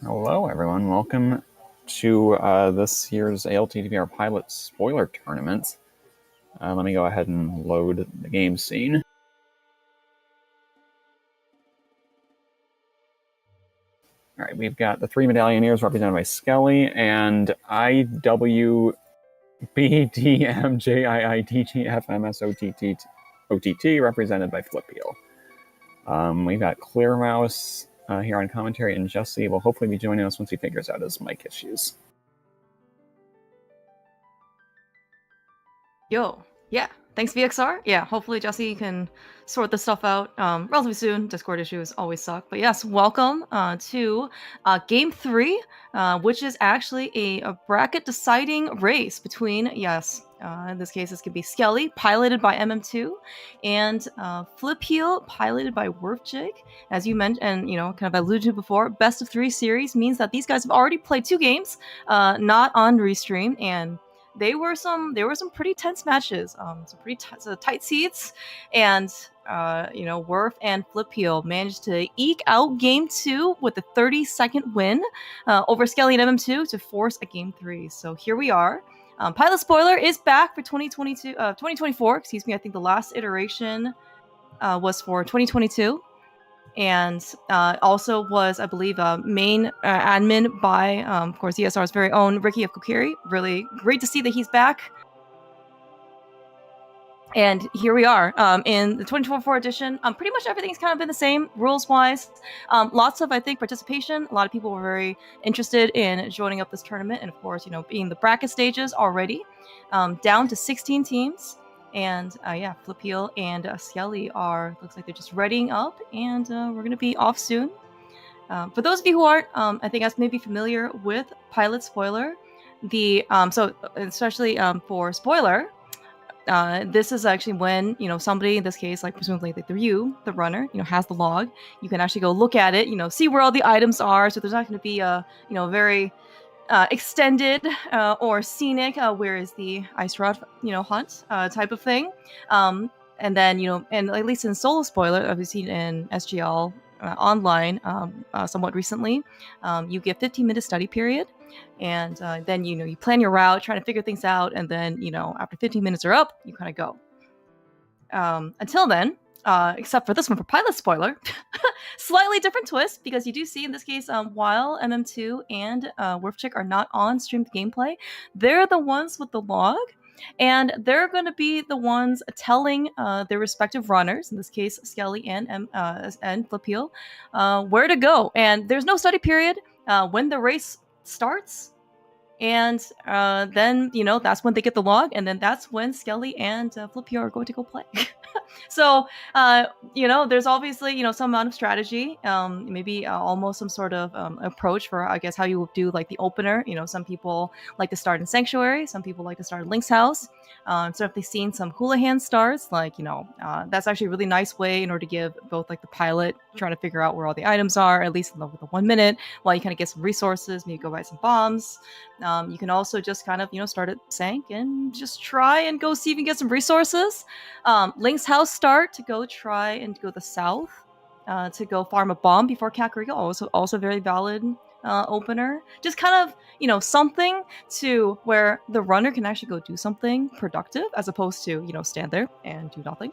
Hello, everyone. Welcome to this year's ALttPR Pilot Spoiler Tournament. Let me go ahead and load the game scene. All right, we've got the three Medallioners represented by Skelly and IWBDMJIIDGFMSOTT represented by Flipeel. We've got Clear Mouse here on commentary, and Jesse will hopefully be joining us once he figures out his mic issues. Yo, yeah, thanks VXR. Yeah, hopefully Jesse can sort this stuff out relatively soon. Discord issues always suck. But yes, welcome to Game 3, which is actually a bracket deciding race between, in this case, this could be Skelly, piloted by MM2, and Flipeel, piloted by Werfjig. As you mentioned, and kind of alluded to before, best of 3 series means that these guys have already played 2 games, not on restream, and there were some pretty tense matches, some pretty tight seats, and Werf and Flipeel managed to eke out Game 2 with a 30-second win over Skelly and MM2 to force a Game 3. So here we are. Pilot Spoiler is back for 2024. Excuse me. I think the last iteration was for 2022. And also was, I believe, main admin by, of course, ESR's very own Ricky of Kokiri. Really great to see that he's back. And here we are in the 2024 edition. Pretty much everything's kind of been the same rules-wise. Lots of, I think, participation. A lot of people were very interested in joining up this tournament. And of course, being the bracket stages already, down to 16 teams. And Flipeel and Skelly looks like they're just readying up, and we're going to be off soon. For those of you who aren't, I think as maybe familiar with Pilot Spoiler, so especially for Spoiler, this is actually when, somebody, in this case, like presumably like you, the runner, has the log. You can actually go look at it, see where all the items are. So there's not going to be a, very extended or scenic, where is the ice rod, hunt type of thing. And then, and at least in solo spoiler, I've seen in SGL online somewhat recently, you get 15-minute study period. And then, you plan your route, trying to figure things out. And then, after 15 minutes are up, you kind of go. Until then, except for this one for Pilot Spoiler, slightly different twist, because you do see in this case, while MM2 and Werfjig are not on streamed gameplay, they're the ones with the log, and they're going to be the ones telling their respective runners, in this case Skelly and Flipeel, where to go. And there's no study period when the race starts. And then, that's when they get the log, and then that's when Skelly and Flipeel are going to go play. So, there's obviously, some amount of strategy, maybe almost some sort of approach for, I guess, how you would do like the opener. Some people like to start in Sanctuary, some people like to start in Link's house. So if they've seen some Houlihan starts, like, that's actually a really nice way in order to give both like the pilot trying to figure out where all the items are, at least in the 1 minute, while you kind of get some resources, maybe go buy some bombs. You can also just kind of, start at Sank and just try and go see if you can get some resources. Link's house start to go try and go the south to go farm a bomb before Kakariko. Also very valid opener. Just kind of, something to where the runner can actually go do something productive as opposed to, stand there and do nothing.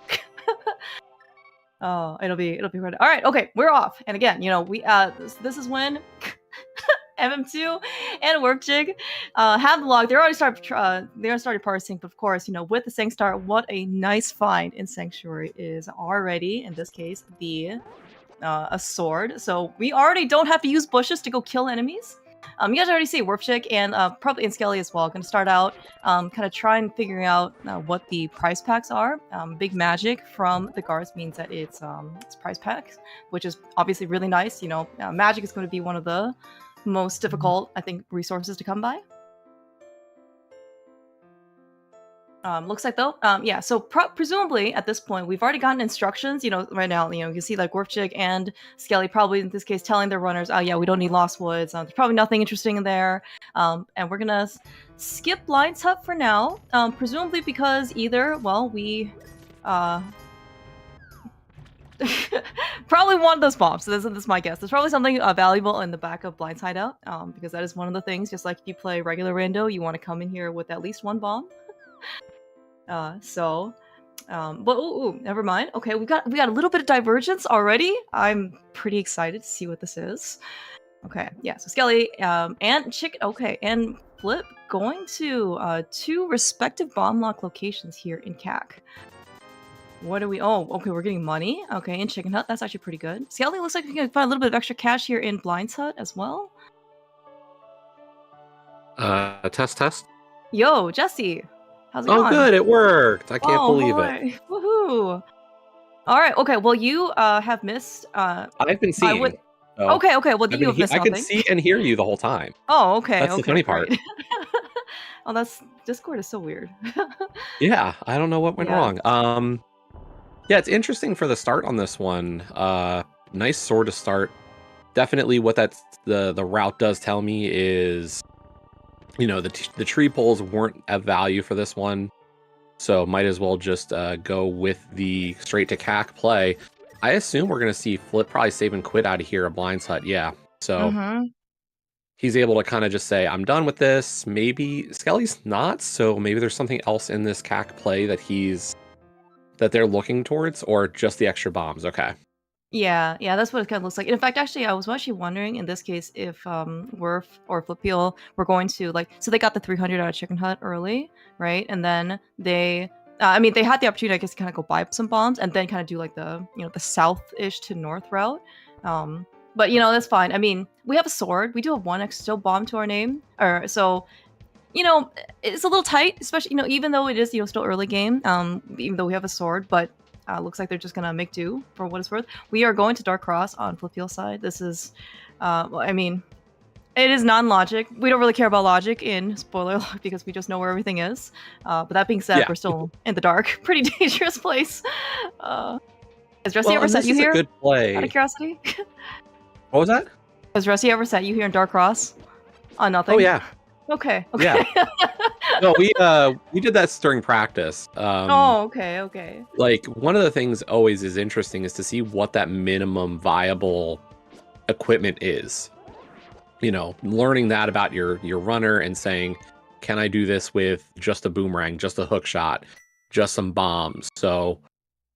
Oh, it'll be great. All right, okay, we're off. And again, we this is when MM2 and Werfjig have the log. They already started parsing, but of course, with the Sank start, what a nice find in Sanctuary is already, in this case, a sword. So we already don't have to use bushes to go kill enemies. You guys already see Werfjig and probably in Skelly as well. Going to start out kind of trying figuring out what the prize packs are. Big magic from the guards means that it's prize packs, which is obviously really nice. Magic is going to be one of the most difficult, I think, resources to come by. Looks like though, so presumably at this point we've already gotten instructions, right now, you can see like Werfjig and Skelly probably in this case telling their runners, oh yeah, we don't need Lost Woods, there's probably nothing interesting in there, and we're gonna skip Lion's Hut for now, presumably because either, well, we Probably one of those bombs. So this is my guess. There's probably something valuable in the back of Blind's Hideout, because that is one of the things. Just like if you play regular rando, you want to come in here with at least one bomb. But never mind. Okay, we got a little bit of divergence already. I'm pretty excited to see what this is. Okay, yeah. So Skelly and Chicken. Okay, and Flip going to 2 respective bomb lock locations here in CAC. What are we? Oh, okay, we're getting money. Okay, in Chicken Hut, that's actually pretty good. Skelly looks like we can find a little bit of extra cash here in Blind's Hut as well. Test. Yo, Jesse, how's it going? Oh, good, it worked. I can't believe it. Woohoo! All right, okay. Well, you have missed. I've been seeing. Okay. Well, you have missed I something. can see and hear you the whole time. Oh, okay. That's the funny part. Oh, that's Discord is so weird. Yeah, I don't know what went wrong. Yeah, it's interesting for the start on this one. Nice sword to start. Definitely what the route does tell me is, the tree poles weren't of value for this one. So might as well just go with the straight to CAC play. I assume we're going to see Flip probably save and quit out of here at Blind's Hut. Yeah. So he's able to kind of just say, I'm done with this. Maybe Skelly's not. So maybe there's something else in this CAC play that they're looking towards, or just the extra bombs. Okay. Yeah, that's what it kind of looks like. In fact, actually, I was actually wondering in this case if Werf or Flipeel were going to so they got the 300 out of Chicken Hut early, right? And then they had the opportunity, I guess, to kind of go buy some bombs and then kind of do like the the south-ish to north route. But that's fine. I mean, we have a sword. We do have 1 extra bomb to our name, so. It's a little tight, especially, even though it is, still early game, even though we have a sword, but looks like they're just gonna make do for what it's worth. We are going to Dark Cross on Flipeel's side. This is, it is non-logic. We don't really care about logic in spoiler lock because we just know where everything is. But that being said, we're still in the dark. Pretty dangerous place. Has Rusty ever set you here? Good play. Out of curiosity. What was that? Has Rusty ever set you here in Dark Cross? On nothing? Oh, yeah. Okay. Yeah. No, we did that during practice. Okay. Like, one of the things always is interesting is to see what that minimum viable equipment is. Learning that about your runner and saying, can I do this with just a boomerang, just a hook shot, just some bombs? So,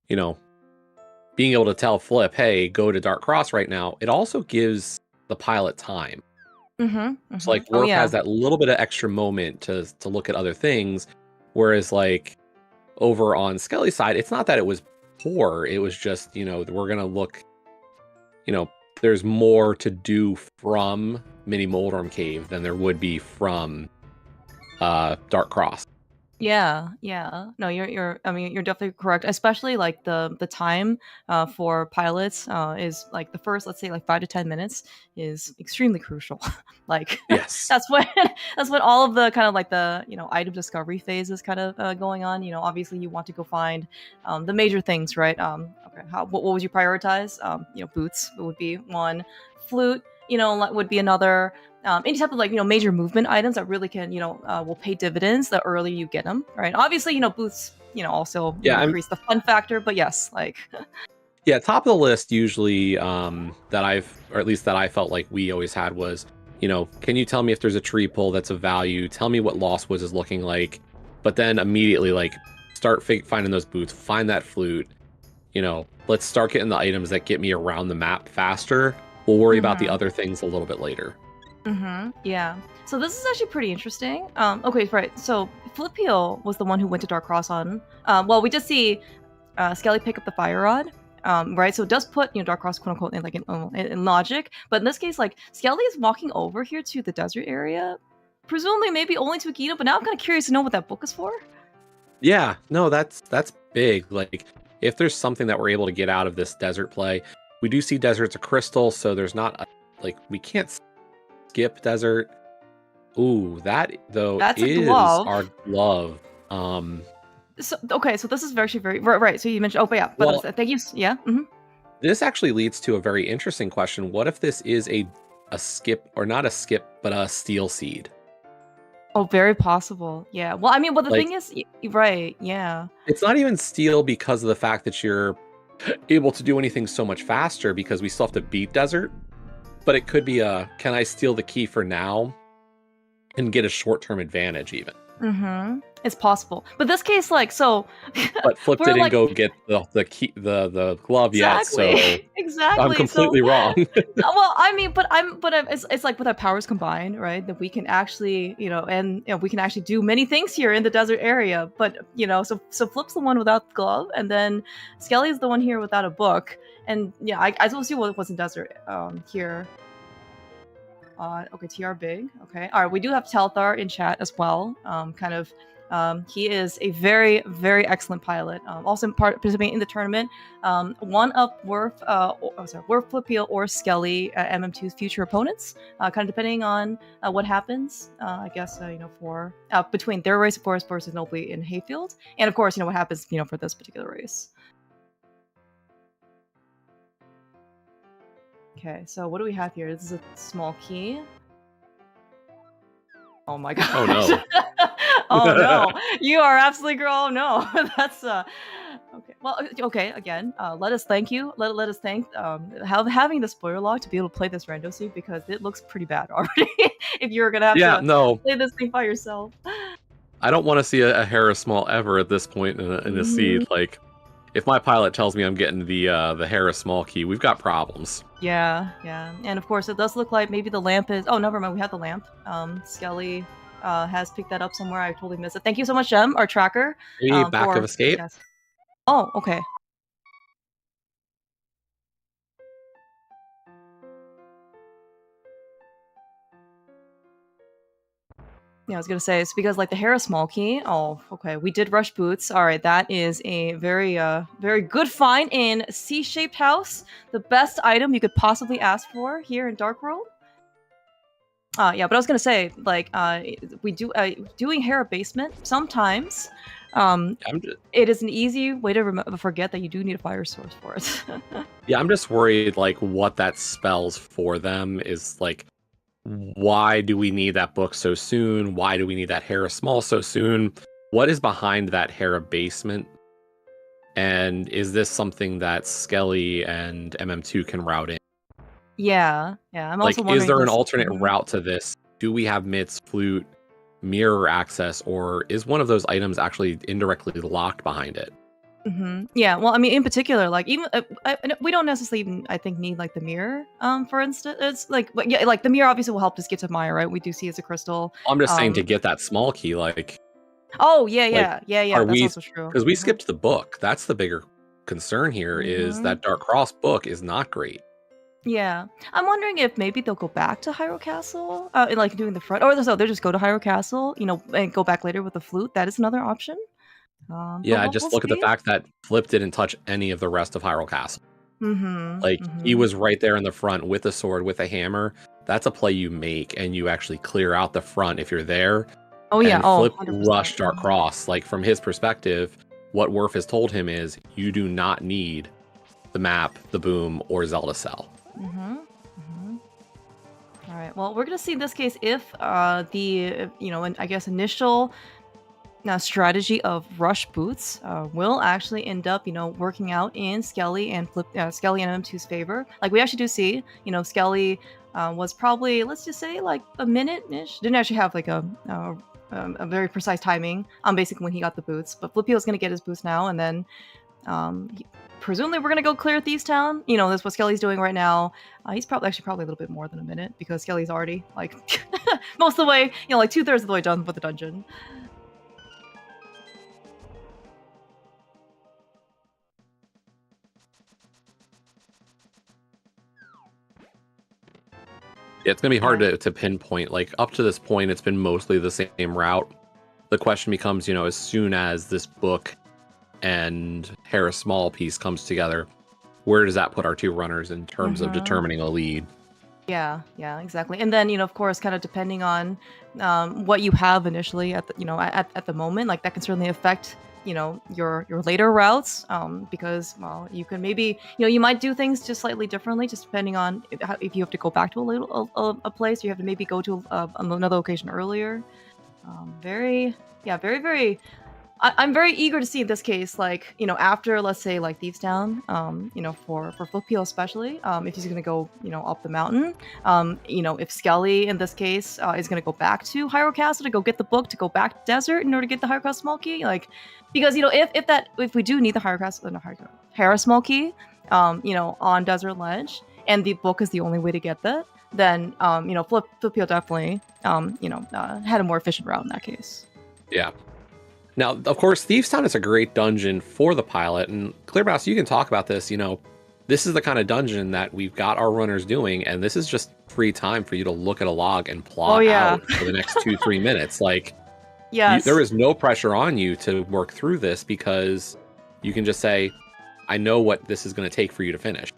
being able to tell Flip, hey, go to Dark Cross right now, it also gives the pilot time. So like Werf has that little bit of extra moment to look at other things, whereas like over on Skelly's side, it's not that it was poor, it was just we're gonna look, there's more to do from Mini Moldorm Cave than there would be from Dark Cross. Yeah. No, you're definitely correct. Especially like the time for pilots is like the first, let's say, like 5 to 10 minutes is extremely crucial. Like, yes, that's when all of the kind of like the item discovery phase is kind of going on. Obviously you want to go find the major things, right? Okay, what would you prioritize? Boots would be one, flute, would be another. Any type of like major movement items that really can will pay dividends the earlier you get them, right? Obviously boots also increase the fun factor, but yes, like yeah, top of the list usually that I felt like we always had was can you tell me if there's a tree pull that's of value? Tell me what Lost Woods is looking like, but then immediately like start finding those boots, find that flute. Let's start getting the items that get me around the map faster. We'll worry about the other things a little bit later. Yeah. So this is actually pretty interesting. Okay, right. So Flipeel was the one who went to Dark Cross on. Well, we just see Skelly pick up the fire rod. Right. So it does put Dark Cross quote unquote in logic, but in this case, like Skelly is walking over here to the desert area, presumably maybe only to Gina. But now I'm kind of curious to know what that book is for. Yeah. No, that's big. Like if there's something that we're able to get out of this desert play, we do see desert's a crystal, so there's not we can't skip desert. Ooh, that though is our glove. So this is actually very right. So you mentioned thank you. Yeah. This actually leads to a very interesting question. What if this is a skip, or not a skip, but a steel seed? Oh, very possible. Yeah. Well, the thing is, right. Yeah. It's not even steel because of the fact that you're able to do anything so much faster because we still have to beat Desert. But it could be a, can I steal the key for now and get a short-term advantage even? It's possible, but this case, like, so But Flip we're didn't like, go get the key, the glove yet, so exactly, I'm exactly. So, completely wrong. well, I mean, it's like with our powers combined, right? That we can actually, and we can actually do many things here in the desert area. But so Flip's the one without the glove, and then Skelly's the one here without a book. And yeah, I will see what's in desert here. Okay, TR big. Okay, all right. We do have Telthar in chat as well. He is a very, very excellent pilot. Also participating in the tournament. One of Worf, Worf, Flipio, or Skelly MM2's future opponents. Kind of depending on what happens. I guess for between their race, of course, versus Nobly in Hayfield, and of course, what happens, for this particular race. Okay, so what do we have here? This is a small key. Oh my god. Oh no. Oh no. You are absolutely girl. Oh no. That's okay. Well, okay, again, let us thank you. Let us thank having the spoiler log to be able to play this rando suit, because it looks pretty bad already. If you're gonna have to play this thing by yourself. I don't want to see a Hera Small ever at this point in a seed. Like, if my pilot tells me I'm getting the Hera Small key, we've got problems. Yeah, and of course it does look like maybe the lamp is. Oh, never mind. We have the lamp. Skelly has picked that up somewhere. I totally missed it. Thank you so much, Jem, our tracker. Back of escape. Yes. Oh, okay. Yeah, I was gonna say it's because like the Hera small key. Oh, okay. We did rush boots. All right, that is a very very good find in C-shaped house. The best item you could possibly ask for here in Dark World. Yeah, but I was gonna say, like, we do doing Hera basement sometimes. It is an easy way to forget that you do need a fire source for it. Yeah, I'm just worried, like, what that spells for them is, like, why do we need that book so soon? Why do we need that Hera Small so soon? What is behind that Hera basement? And is this something that Skelly and MM2 can route in? Yeah. I'm also like, is there an alternate route to this? Do we have Mit's flute mirror access, or is one of those items actually indirectly locked behind it? Yeah, well, I mean, in particular, like, even we don't necessarily even, I think, need like the mirror. For instance, it's like, but yeah, like the mirror obviously will help us get to Maya, right? We do see as a crystal. I'm just saying to get that small key, like. Oh yeah. That's also true. Because we skipped the book. That's the bigger concern here. Is that Dark Cross book is not great. Yeah, I'm wondering if maybe they'll go back to Hyrule Castle, and like doing the front, or they'll just go to Hyrule Castle, and go back later with the flute. That is another option. Yeah, just look at the fact that Flip didn't touch any of the rest of Hyrule Castle. He was right there in the front with a sword, with a hammer. That's a play you make, and you actually clear out the front if you're there. Oh yeah, Flip 100%. rushed Dark Cross. Like, from his perspective, what Worf has told him is, you do not need the map, the boom, or Zelda cell. All right. Well, we're gonna see in this case if the and I guess initial strategy of rush boots will actually end up working out in Skelly and Skelly and M2's favor. Like, we actually do see Skelly was probably, let's just say, like a minute-ish. Didn't actually have like a very precise timing on basically when he got the boots, but Flipio's gonna get his boots now, and then presumably we're gonna go clear Thieves Town. That's what Skelly's doing right now. He's probably a little bit more than a minute, because Skelly's already like most of the way, like 2/3 of the way done with the dungeon. Yeah, it's gonna be hard to pinpoint. Like, up to this point, it's been mostly the same route. The question becomes, as soon as this book and Hera Small piece comes together, where does that put our two runners in terms of determining a lead? Yeah, exactly. And then, of course, kind of depending on what you have initially at the, at the moment, like that can certainly affect, your later routes. Because, well, you can maybe, you might do things just slightly differently, just depending on if you have to go back to a place, you have to maybe go to another location earlier. Very, very I'm very eager to see in this case, like, you know, after, let's say, like, Thieves Town, you know, for Flipio especially, if he's gonna go, you know, up the mountain, you know, if Skelly, in this case, is gonna go back to Hyrule Castle to go get the book, to go back to Desert in order to get the Hyrule Castle Small Key, like, because, you know, if we do need the Hyrule Small Key, you know, on Desert Ledge, and the book is the only way to get that, then, you know, Flipio definitely, you know, had a more efficient route in that case. Yeah. Now, of course, Thieves Town is a great dungeon for the pilot, and Clearmouse, you can talk about this. You know, this is the kind of dungeon that we've got our runners doing, and this is just free time for you to look at a log and plot out for the next 2-3 minutes. Like, yes. There is no pressure on you to work through this because you can just say, I know what this is going to take for you to finish.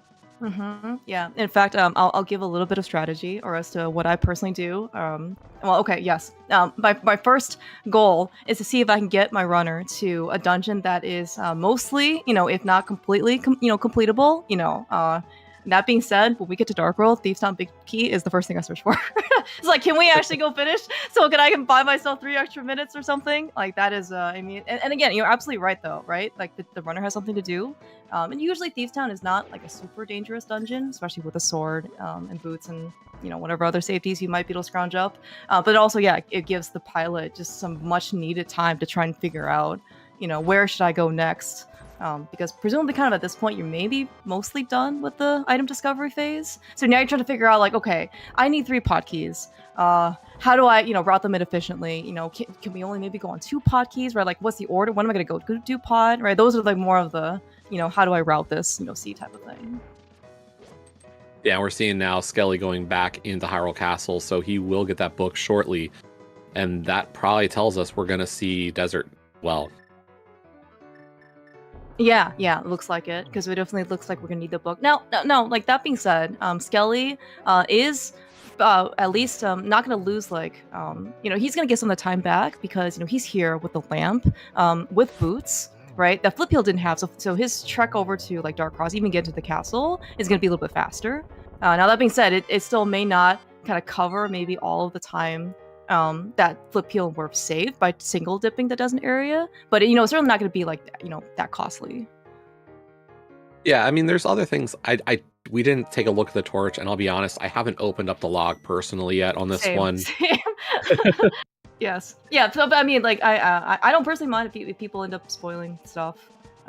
Yeah. In fact, I'll give a little bit of strategy or as to what I personally do. Well, okay, yes. My first goal is to see if I can get my runner to a dungeon that is mostly, you know, if not completely, you know, completable. You know, that being said, when we get to Dark World, Thieves Town Big Key is the first thing I search for. It's like, can we actually go finish? So I can buy myself 3 extra minutes or something? Like, that is, I mean, and again, you're absolutely right, though, right? Like, the runner has something to do. And usually Thieves Town is not, like, a super dangerous dungeon, especially with a sword and boots and, you know, whatever other safeties you might be able to scrounge up. But also, yeah, it gives the pilot just some much-needed time to try and figure out, you know, where should I go next? Because presumably kind of at this point, you're maybe mostly done with the item discovery phase. So now you're trying to figure out, like, okay, I need 3 pod keys. How do I, you know, route them in efficiently? You know, can we only maybe go on 2 pod keys? Right? Like, what's the order? When am I going to go do pod? Right? Those are like more of the, you know, how do I route this, you know, C type of thing. Yeah, we're seeing now Skelly going back into Hyrule Castle, so he will get that book shortly. And that probably tells us we're going to see Desert well. Yeah, it looks like it, because it definitely looks like we're gonna need the book. Now, no, like, that being said, Skelly is at least not gonna lose, like, you know, he's gonna get some of the time back because, you know, he's here with the lamp, with boots, right? That Flipio didn't have, so his trek over to, like, Dark Cross, even get to the castle, is gonna be a little bit faster. Now, that being said, it still may not kind of cover maybe all of the time that Flipio were saved by single dipping the Desert area, but, you know, it's certainly not going to be, like, you know, that costly. Yeah, I mean, there's other things. We didn't take a look at the torch, and I'll be honest, I haven't opened up the log personally yet on this one. Same. Yes. Yeah. So, but I mean, like, I don't personally mind if people end up spoiling stuff.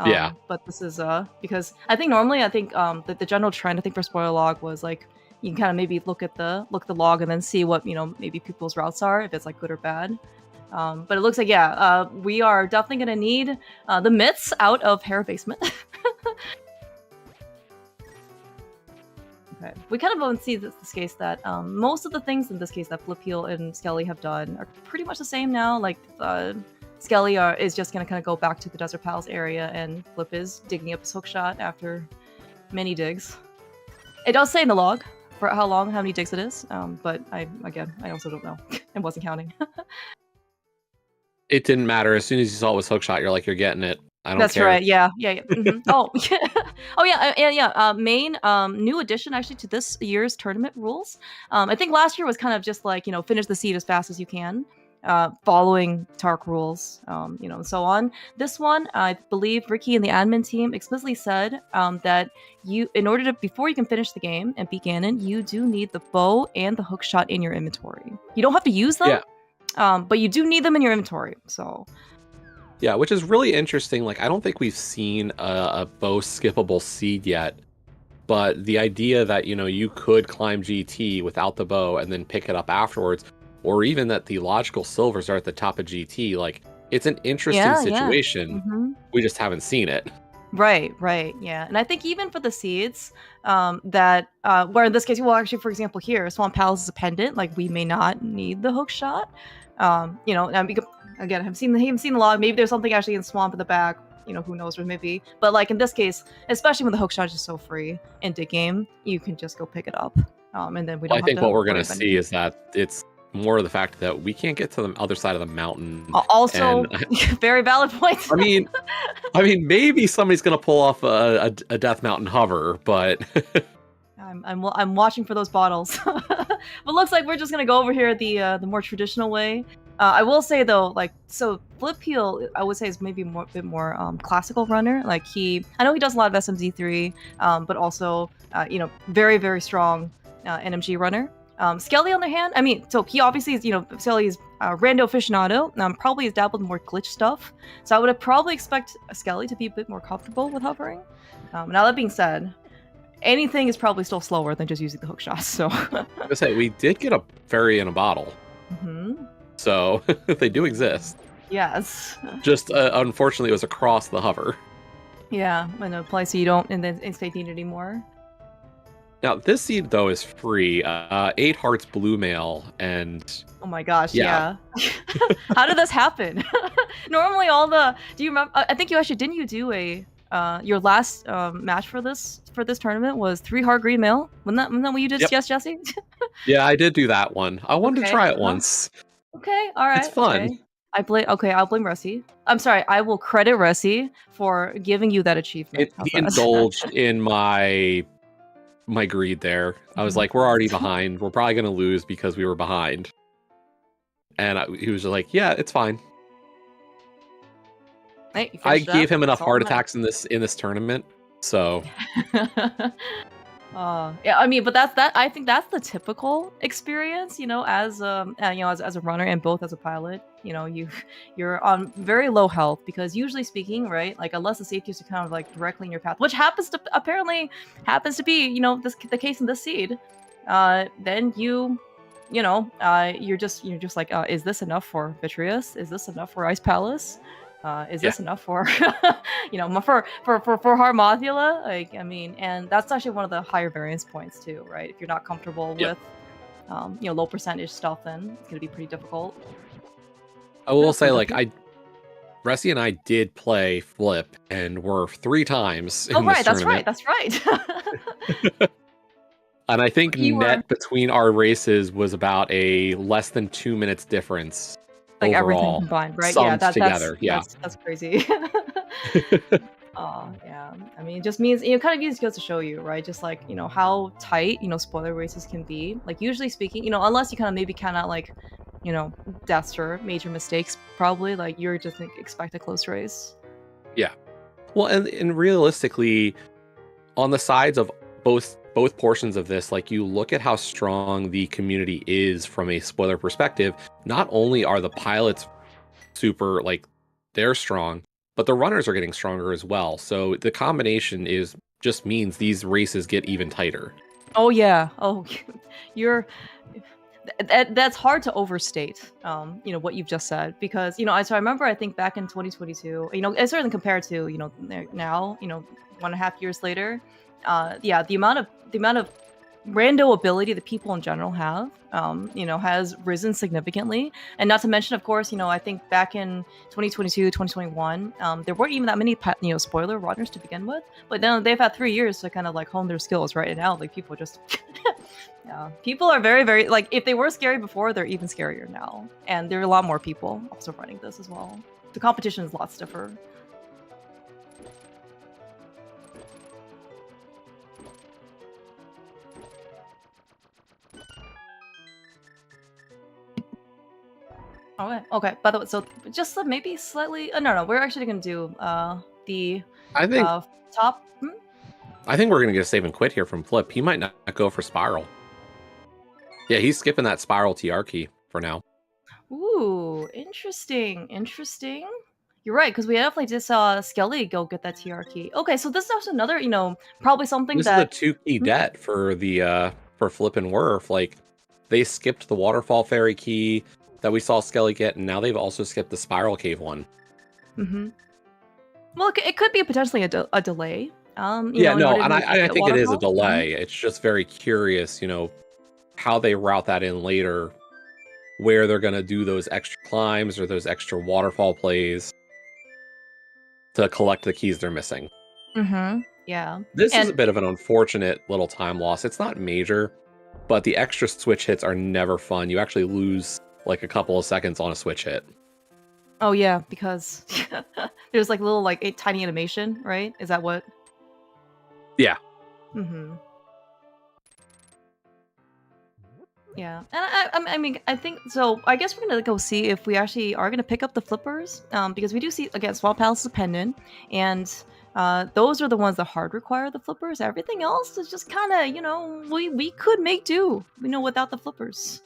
Yeah. But this is because I think normally that the general trend I think for spoiler log was like, you can kind of maybe look at the log and then see what, you know, maybe people's routes are, if it's like good or bad. But it looks like, yeah, we are definitely going to need the myths out of Hera Basement. Okay. We kind of don't see this case that most of the things in this case that Flipio and Skelly have done are pretty much the same now. Like, Skelly is just going to kind of go back to the Desert Palace area, and Flip is digging up his hookshot after many digs. It does say in the log for how many digs it is, but I also don't know. I wasn't counting. It didn't matter. As soon as you saw it was hookshot, you're like, you're getting it. I don't care. That's right. Yeah. Mm-hmm. Oh, yeah. Main new addition actually to this year's tournament rules. I think last year was kind of just like, you know, finish the seed as fast as you can, following Tark rules, you know, and so on. This one, I believe Ricky and the admin team explicitly said that before you can finish the game and beat Ganon, you do need the bow and the hookshot in your inventory. You don't have to use them, but you do need them in your inventory. So. Yeah, which is really interesting. Like, I don't think we've seen a bow skippable seed yet, but the idea that, you know, you could climb GT without the bow and then pick it up afterwards, or even that the logical silvers are at the top of GT, like, it's an interesting situation. Yeah. Mm-hmm. We just haven't seen it. Right, yeah. And I think even for the seeds, that, where in this case, well, actually, for example, here, Swamp Palace is a pendant, like, we may not need the hook shot. You know, and again, I haven't seen the log. Maybe there's something actually in Swamp in the back. You know, who knows, or maybe. But, like, in this case, especially when the hook shot is just so free in the game, you can just go pick it up. And then we don't I think what we're going to see is that it's more of the fact that we can't get to the other side of the mountain. Also, very valid point. I mean, maybe somebody's going to pull off a Death Mountain hover, but I'm watching for those bottles. But looks like we're just gonna go over here the more traditional way. I will say though, like, so Flip Heel, I would say is maybe a bit more classical runner. Like I know he does a lot of SMZ3, but also very very strong NMG runner. Skelly on the hand, I mean, so he obviously is, Skelly's rando aficionado. Probably has dabbled in more glitch stuff. So I would have probably expect Skelly to be a bit more comfortable with hovering. Now that being said, anything is probably still slower than just using the hook shots. So I was say we did get a fairy in a bottle, so they do exist. Yes. Just unfortunately, it was across the hover. Yeah, in a place so you don't and then instant need anymore. Now this seed though is free. 8 hearts blue mail and. Oh my gosh, yeah. How did this happen? Normally do you remember, I think you actually, didn't you do your last match for this tournament was 3 heart green mail? Wasn't that what you did? Yep. Yes, Jesse? Yeah, I did do that one. I wanted to try it once. Okay, alright. It's fun. Okay. I'll blame Resi. I'm sorry, I will credit Resi for giving you that achievement. He indulged in my greed there. I was like, we're already behind. We're probably going to lose because we were behind. And he was just like, yeah, it's fine. Hey, I gave him enough heart attacks in this tournament, so. Yeah, I mean, but I think that's the typical experience, as a runner and both as a pilot. You're on very low health because usually speaking, right, like unless the safeties are kind of like directly in your path, which apparently happens to be, the case in this seed, then you're just like, is this enough for Vitreous? Is this enough for Ice Palace? Is this enough for, for Harmothula? Like, I mean, and that's actually one of the higher variance points too, right? If you're not comfortable with, low percentage stuff, then it's gonna be pretty difficult. I will say, like, Resi and I did play Flip and were 3 times in this tournament. That's right. And I think net between our races was about a less than 2 minutes difference. Like overall, everything combined, right? That's crazy. Yeah. I mean, it just means, kind of goes to show you, right? Just like, how tight, spoiler races can be. Like, usually speaking, unless you maybe cannot, like, deaths or major mistakes, probably, like, you're just expect a close race. Yeah. Well, and realistically, on the sides of both portions of this, like, you look at how strong the community is from a spoiler perspective. Not only are the pilots super, like, they're strong, but the runners are getting stronger as well. So the combination just means these races get even tighter. Oh yeah. Oh, that's hard to overstate. What you've just said, because so I remember, I think back in 2022, it's certainly compared to now, 1.5 years later. The amount of rando ability that people in general have, has risen significantly. And not to mention, of course, I think back in 2022, 2021, there weren't even that many, spoiler runners to begin with. But then they've had 3 years to kind of like hone their skills, right? And now, like, people just, people are very, very, like, if they were scary before, they're even scarier now. And there are a lot more people also running this as well. The competition is a lot stiffer. Okay. By the way, so just maybe slightly. No. We're actually gonna do the. I think top. I think we're gonna get a save and quit here from Flip. He might not go for Spiral. Yeah, he's skipping that Spiral TR key for now. Ooh, interesting. You're right, because we definitely just saw Skelly go get that TR key. Okay, so this is also another, probably something this is a 2-key debt for the for Flip and Werf. Like, they skipped the Waterfall Fairy key that we saw Skelly get, and now they've also skipped the Spiral Cave one. Well, it could be potentially a delay. I think it is a delay. It's just very curious, how they route that in later, where they're going to do those extra climbs or those extra waterfall plays to collect the keys they're missing. Yeah. This is a bit of an unfortunate little time loss. It's not major, but the extra switch hits are never fun. You actually lose like a couple of seconds on a switch hit. Oh yeah, because there's like little, like, a tiny animation, right? Is that what? Yeah. Yeah, and I mean, I think so. I guess we're gonna go see if we actually are gonna pick up the flippers, because we do see again, Swamp Palace is a pendant, and those are the ones that hard require the flippers. Everything else is just kind of, we could make do, without the flippers.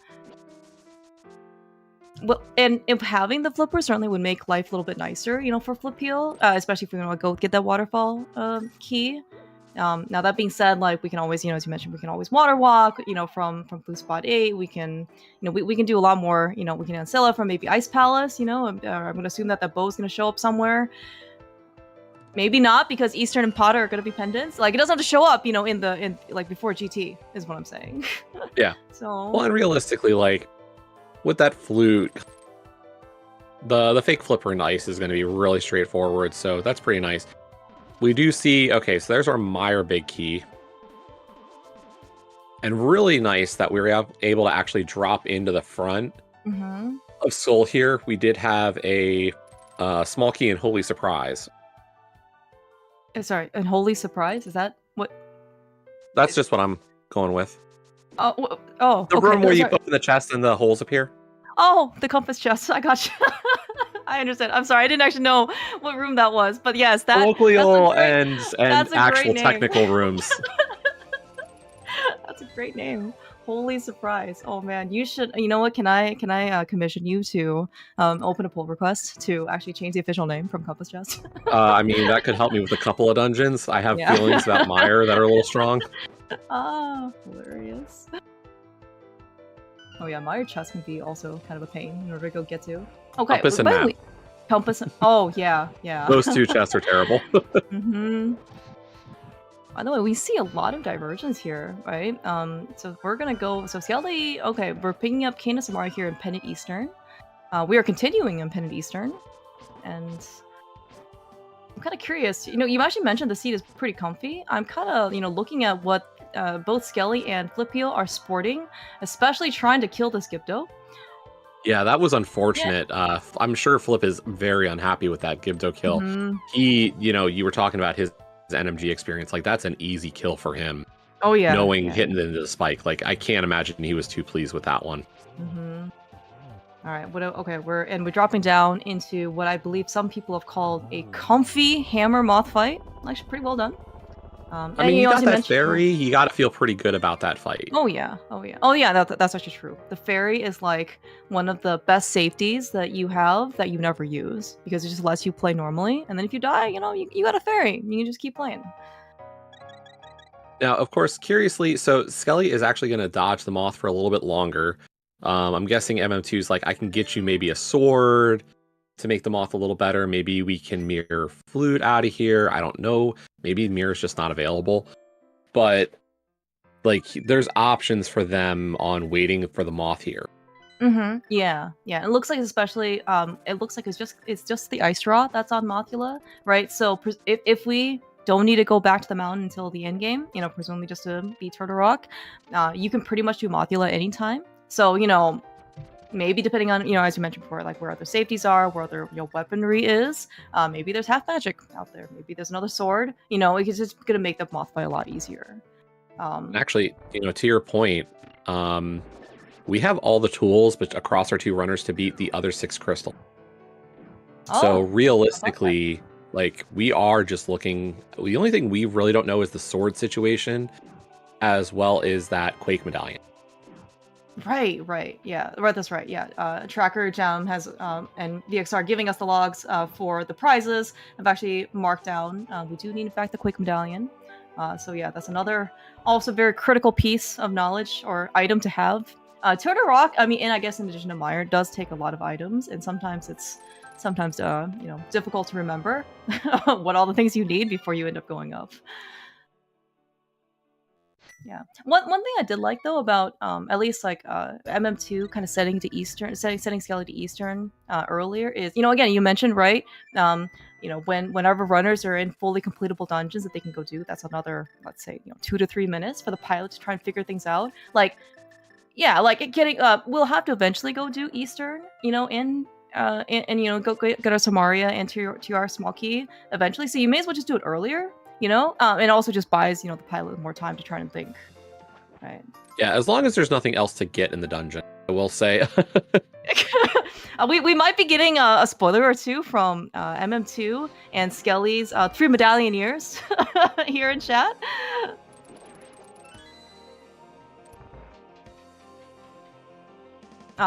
Well, and if having the flipper certainly would make life a little bit nicer, for Flipeel, especially if we want to go get that waterfall key. Now that being said, like we can always, as you mentioned, we can always water walk, from Blue Spot 8. We can, we can do a lot more, we can Ancilla from maybe Ice Palace, I'm gonna assume that the bow's gonna show up somewhere. Maybe not, because Eastern and Potter are gonna be pendants. Like it doesn't have to show up, in like before GT is what I'm saying. Yeah. So well, and realistically, like with that flute, the fake flipper and ice is going to be really straightforward, so that's pretty nice. We do see, okay, so there's our Meyer big key. And really nice that we were able to actually drop into the front of Soul here. We did have a small key and Holy Surprise. Sorry, and Holy Surprise? Is that what? That's just what I'm going with. The room where you open the chest and the holes appear. Oh, the compass chest. I got you. I understand. I'm sorry, I didn't actually know what room that was, but yes, that colloquial and actual technical rooms. That's a great name. Holy Surprise. Oh man, you should. You know what? Can I commission you to open a pull request to actually change the official name from Compass Chest? I mean, that could help me with a couple of dungeons. I have feelings about Meyer that are a little strong. Ah, hilarious. Oh yeah, Meyer chest can be also kind of a pain in order to go get to. Okay, Compass and map. Compass. Oh yeah. Those two chests are terrible. By the way, we see a lot of divergence here, right? So we're gonna go. So Zelda. Okay, we're picking up Kena Samara here in Pendant Eastern. We are continuing in Pendant Eastern, and I'm kind of curious. You actually mentioned the seat is pretty comfy. I'm kind of, looking at what both Skelly and Flipeel are sporting, especially trying to kill this Gibdo. Yeah, that was unfortunate. Yeah. I'm sure Flip is very unhappy with that Gibdo kill. He, you were talking about his NMG experience. Like, that's an easy kill for him. Oh, yeah. Hitting it into the spike. Like, I can't imagine he was too pleased with that one. All right. We're dropping down into what I believe some people have called a comfy hammer moth fight. Actually, pretty well done. I mean, you got that fairy. You got to feel pretty good about that fight. Oh yeah. That's actually true. The fairy is like one of the best safeties that you have that you never use, because it just lets you play normally. And then if you die, you got a fairy. You can just keep playing. Now, of course, curiously, so Skelly is actually going to dodge the moth for a little bit longer. I'm guessing MM2's like, I can get you maybe a sword to make the moth a little better. Maybe we can mirror flute out of here. I don't know. Maybe mirror's just not available. But like, there's options for them on waiting for the moth here. Yeah. It looks like, especially, it looks like it's just the ice draw that's on Mothula, right? So if we don't need to go back to the mountain until the end game, presumably just to beat Turtle Rock, you can pretty much do Mothula anytime. So, maybe depending on, as you mentioned before, like where other safeties are, where other weaponry is, maybe there's half magic out there, maybe there's another sword, it's just gonna make the moth fight a lot easier. Actually, to your point, we have all the tools but across our two runners to beat the other 6 crystal. So realistically, like, we are just looking, the only thing we really don't know is the sword situation, as well as that Quake medallion. Right. Yeah, right. That's right. Yeah. Tracker Jam has and VXR giving us the logs for the prizes. I've actually marked down. We do need, in fact, the Quake medallion. So yeah, that's another also very critical piece of knowledge or item to have. Turtle Rock, I mean, and I guess in addition to Meyer, does take a lot of items, and sometimes it's difficult to remember what all the things you need before you end up going up. Yeah. One thing I did like though about at least like MM2 kind of setting Skelly to Eastern earlier is, again, you mentioned, right, whenever runners are in fully completable dungeons that they can go do, that's another, let's say, 2 to 3 minutes for the pilot to try and figure things out. Like, yeah, like getting we'll have to eventually go do Eastern, and go get our Samaria and to our small key eventually. So you may as well just do it earlier. And also just buys, the pilot more time to try and think. right? Yeah, as long as there's nothing else to get in the dungeon, I will say. We might be getting a spoiler or two from MM2 and Skelly's 3 Medallioners here in chat.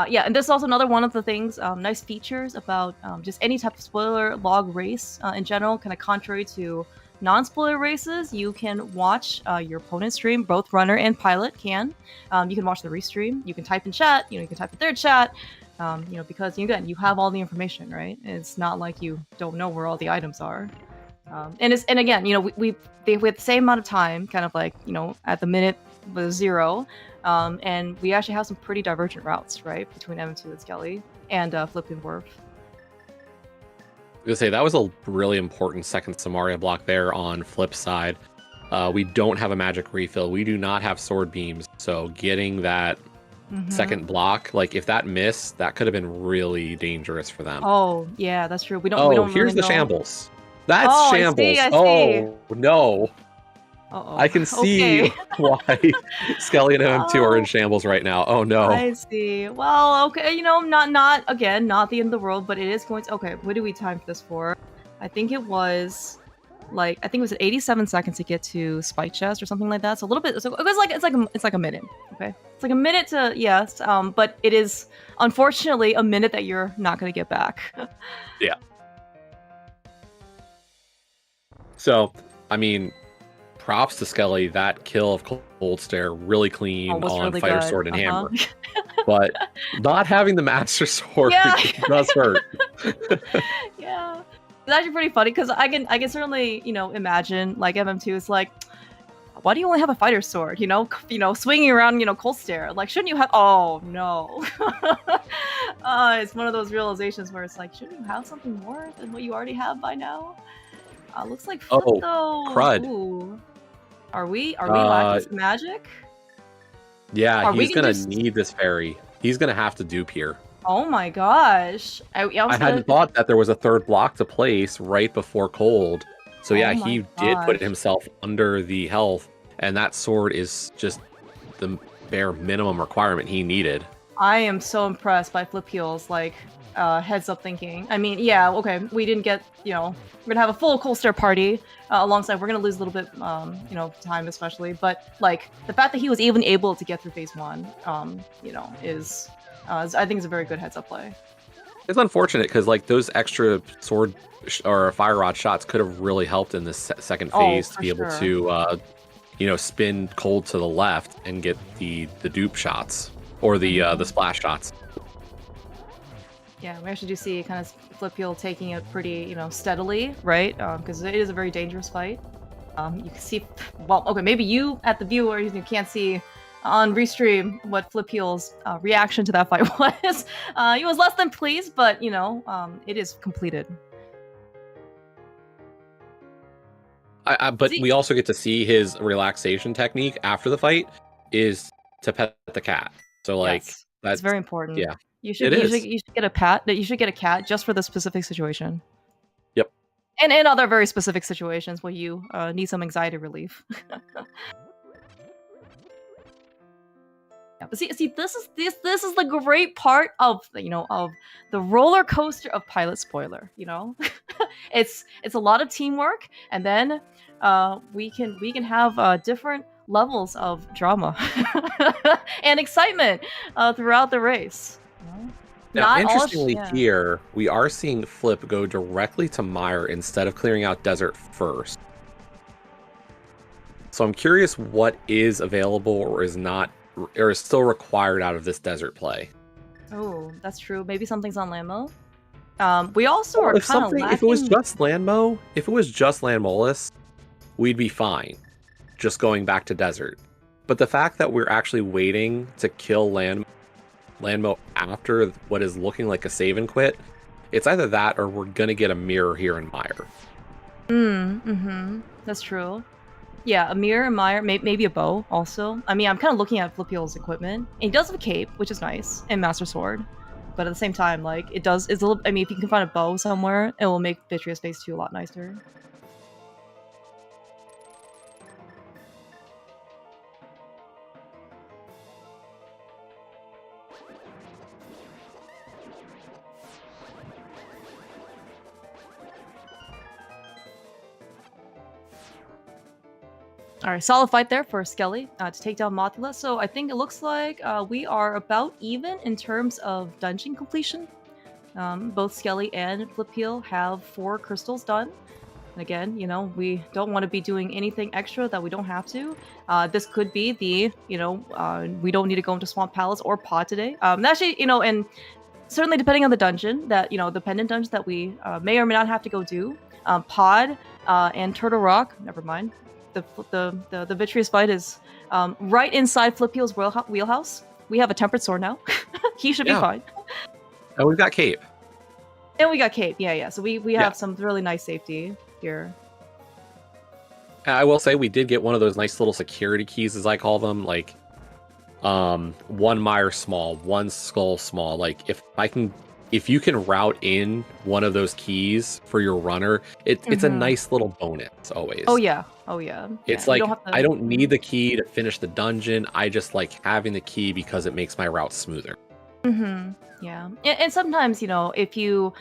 Yeah, and this is also another one of the things, nice features about just any type of spoiler log race in general, kind of contrary to non-spoiler races. You can watch your opponent stream, both runner and pilot can. You can watch the restream. You can type in chat. You can type in their chat. Because again, you have all the information, right? It's not like you don't know where all the items are. And again, we have the same amount of time, kind of like at the minute 0. And we actually have some pretty divergent routes, right, between M2 and Skelly and Flip and Werf. I was gonna say that was a really important second Samaria block there on Flip's side. We don't have a magic refill. We do not have sword beams, so getting that second block, like if that missed, that could have been really dangerous for them. Oh yeah, that's true. We don't. Here's really the know. shambles. That's shambles. I see. Oh no. Uh-oh. I can see why Skelly and M2 are in shambles right now. Oh no. I see. Well, okay, not the end of the world, but it is going to. Okay, what do we time this for? I think it was 87 seconds to get to Spike Chest or something like that. So a little bit. So it's like a minute. Okay, it's like a minute to yes. But it is unfortunately a minute that you're not going to get back. Yeah. So, I mean, props to Skelly. That kill of Cold Stare really clean on really Fighter good. Sword and Hammer. But not having the Master Sword does hurt. Yeah. It's actually pretty funny because I can certainly, imagine like MM2 is like, why do you only have a fighter sword? Swinging around, Cold Stare. Like, shouldn't you have? Oh no. It's one of those realizations where it's like, shouldn't you have something more than what you already have by now? Looks like Flip though. Crud. Ooh. Are we lacking some magic? Yeah, he's gonna need this fairy. He's gonna have to dupe here. Oh my gosh. I hadn't thought that there was a third block to place right before Cold. So yeah, he did put himself under the health, and that sword is just the bare minimum requirement he needed. I am so impressed by Flip Heel's heads up thinking. I mean, yeah, okay, we didn't get, we're gonna have a full Cold Stare party alongside. We're gonna lose a little bit, time especially, but like the fact that he was even able to get through phase 1, is I think it's a very good heads up play. It's unfortunate because like those extra sword or fire rod shots could have really helped in this second phase to be able to, spin Cold to the left and get the dupe shots or the splash shots. Yeah, we actually do see kind of Flip Heel taking it pretty, steadily, right? Because it is a very dangerous fight. You can see, well, okay, maybe you at the viewer you can't see on restream what Flip Heel's reaction to that fight was. He was less than pleased, but it is completed. But we also get to see his relaxation technique after the fight is to pet the cat. So like that's very important. Yeah. You should get a pet. You should get a cat just for this specific situation. Yep. And in other very specific situations where you need some anxiety relief. Yeah, but see, this is the great part of of the roller coaster of pilot spoiler. It's a lot of teamwork, and then we can have different levels of drama and excitement throughout the race. Now, interestingly, here we are seeing Flip go directly to Mire instead of clearing out Desert first. So I'm curious what is available or is not, or is still required out of this Desert play. Oh, that's true. Maybe something's on Landmo. We also are kind of lacking... If it was just Landmo, if it was just Landmolus, we'd be fine, just going back to Desert. But the fact that we're actually waiting to kill Landmo after what is looking like a save and quit, it's either that or we're gonna get a mirror here in Mire. That's true. Yeah, a mirror in Mire, maybe a bow also. I mean, I'm kind of looking at Flip Heel's equipment. And he does have a cape, which is nice, and Master Sword. But at the same time, like, it's a little... I mean, if you can find a bow somewhere, it will make Vitreous Phase 2 a lot nicer. All right, solid fight there for Skelly to take down Mothula. So I think it looks like we are about even in terms of dungeon completion. Both Skelly and Flipeel have 4 crystals done. And again, you know, we don't want to be doing anything extra that we don't have to. This could be the, you know, we don't need to go into Swamp Palace or Pod today. Actually, you know, and certainly depending on the dungeon that, you know, the pendant dungeon that we may or may not have to go do. Pod and Turtle Rock, never mind. The Vitreous Bite is right inside Flipeel's wheelhouse. We have a tempered sword now. He should be fine. And we've got Cape. And we got Cape, yeah. So we have some really nice safety here. I will say we did get one of those nice little security keys, as I call them, like 1 mire small, 1 skull small. Like if you can route in one of those keys for your runner, it's a nice little bonus always. Oh yeah. It's like I don't need the key to finish the dungeon. I just like having the key because it makes my route smoother. Yeah, and sometimes, you know, if you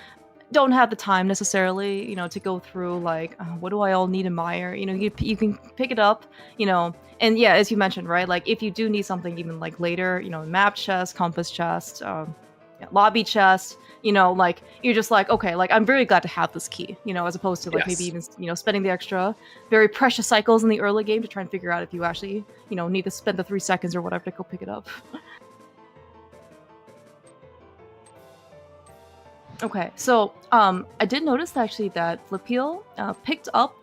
don't have the time necessarily, you know, to go through like, what do I all need in Mire? You know, you can pick it up, you know, and yeah, as you mentioned, right? Like if you do need something even like later, you know, map chest, compass chest, lobby chest, you know, like you're just like, okay, like I'm very glad to have this key, you know, as opposed to like maybe even, you know, spending the extra very precious cycles in the early game to try and figure out if you actually, you know, need to spend the 3 seconds or whatever to go pick it up. Okay, so I did notice actually that Flipeel picked up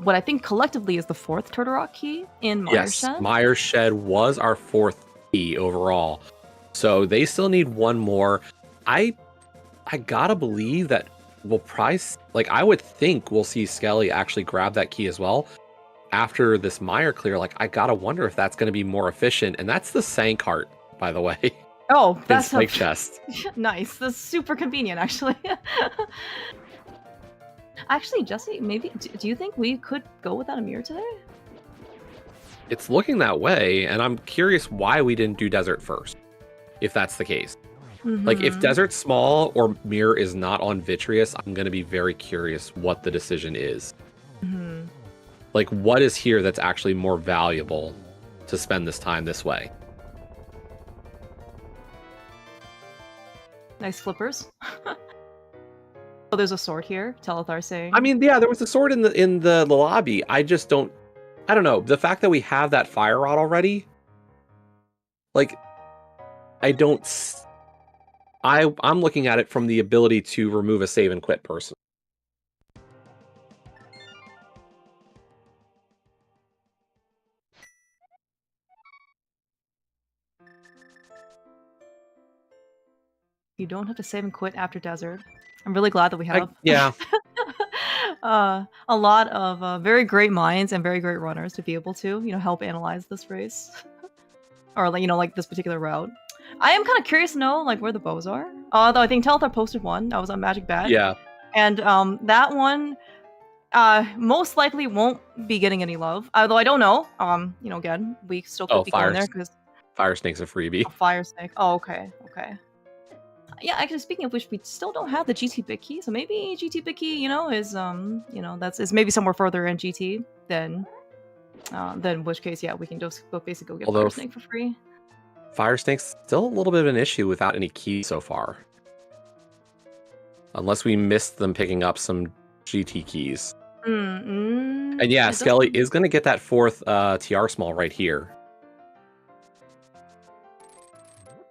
what I think collectively is the 4th Turtle Rock key in Mire's Shed. Yes, Mire's Shed was our 4th key overall. So they still need 1 more. I gotta believe that we'll probably, like, I would think we'll see Skelly actually grab that key as well after this Mire clear. Like, I gotta wonder if that's going to be more efficient. And that's the Sank Heart, by the way. Oh, that's Snake chest. Nice. That's super convenient, actually. Actually, Jesse, maybe do you think we could go without a mirror today? It's looking that way, and I'm curious why we didn't do Desert first, if that's the case. Like, if Desert's small or mirror is not on Vitreous, I'm going to be very curious what the decision is. Like, what is here that's actually more valuable to spend this time this way? Nice flippers. Oh, there's a sword here. Telethar saying. I mean, yeah, there was a sword in the lobby. I don't know. The fact that we have that fire rod already, like, I'm looking at it from the ability to remove a save and quit person. You don't have to save and quit after Desert. I'm really glad that we have a lot of very great minds and very great runners to be able to, you know, help analyze this race. Or, like, you know, like this particular route. I am kind of curious to know, like, where the bows are. Although I think Telethar posted one. That was on Magic Bat. Yeah. And that one most likely won't be getting any love. Although I don't know. You know, again, we still could be going there because Fire Snake's a freebie. Fire Snake. Oh, okay. Yeah, actually, speaking of which, we still don't have the GT Big Key, so maybe GT Big Key, you know, is is maybe somewhere further in GT than which case, yeah, we can just basically go get Fire Snake for free. Fire Snake's still a little bit of an issue without any keys so far. Unless we missed them picking up some GT keys. And yeah, Skelly is going to get that 4th TR small right here.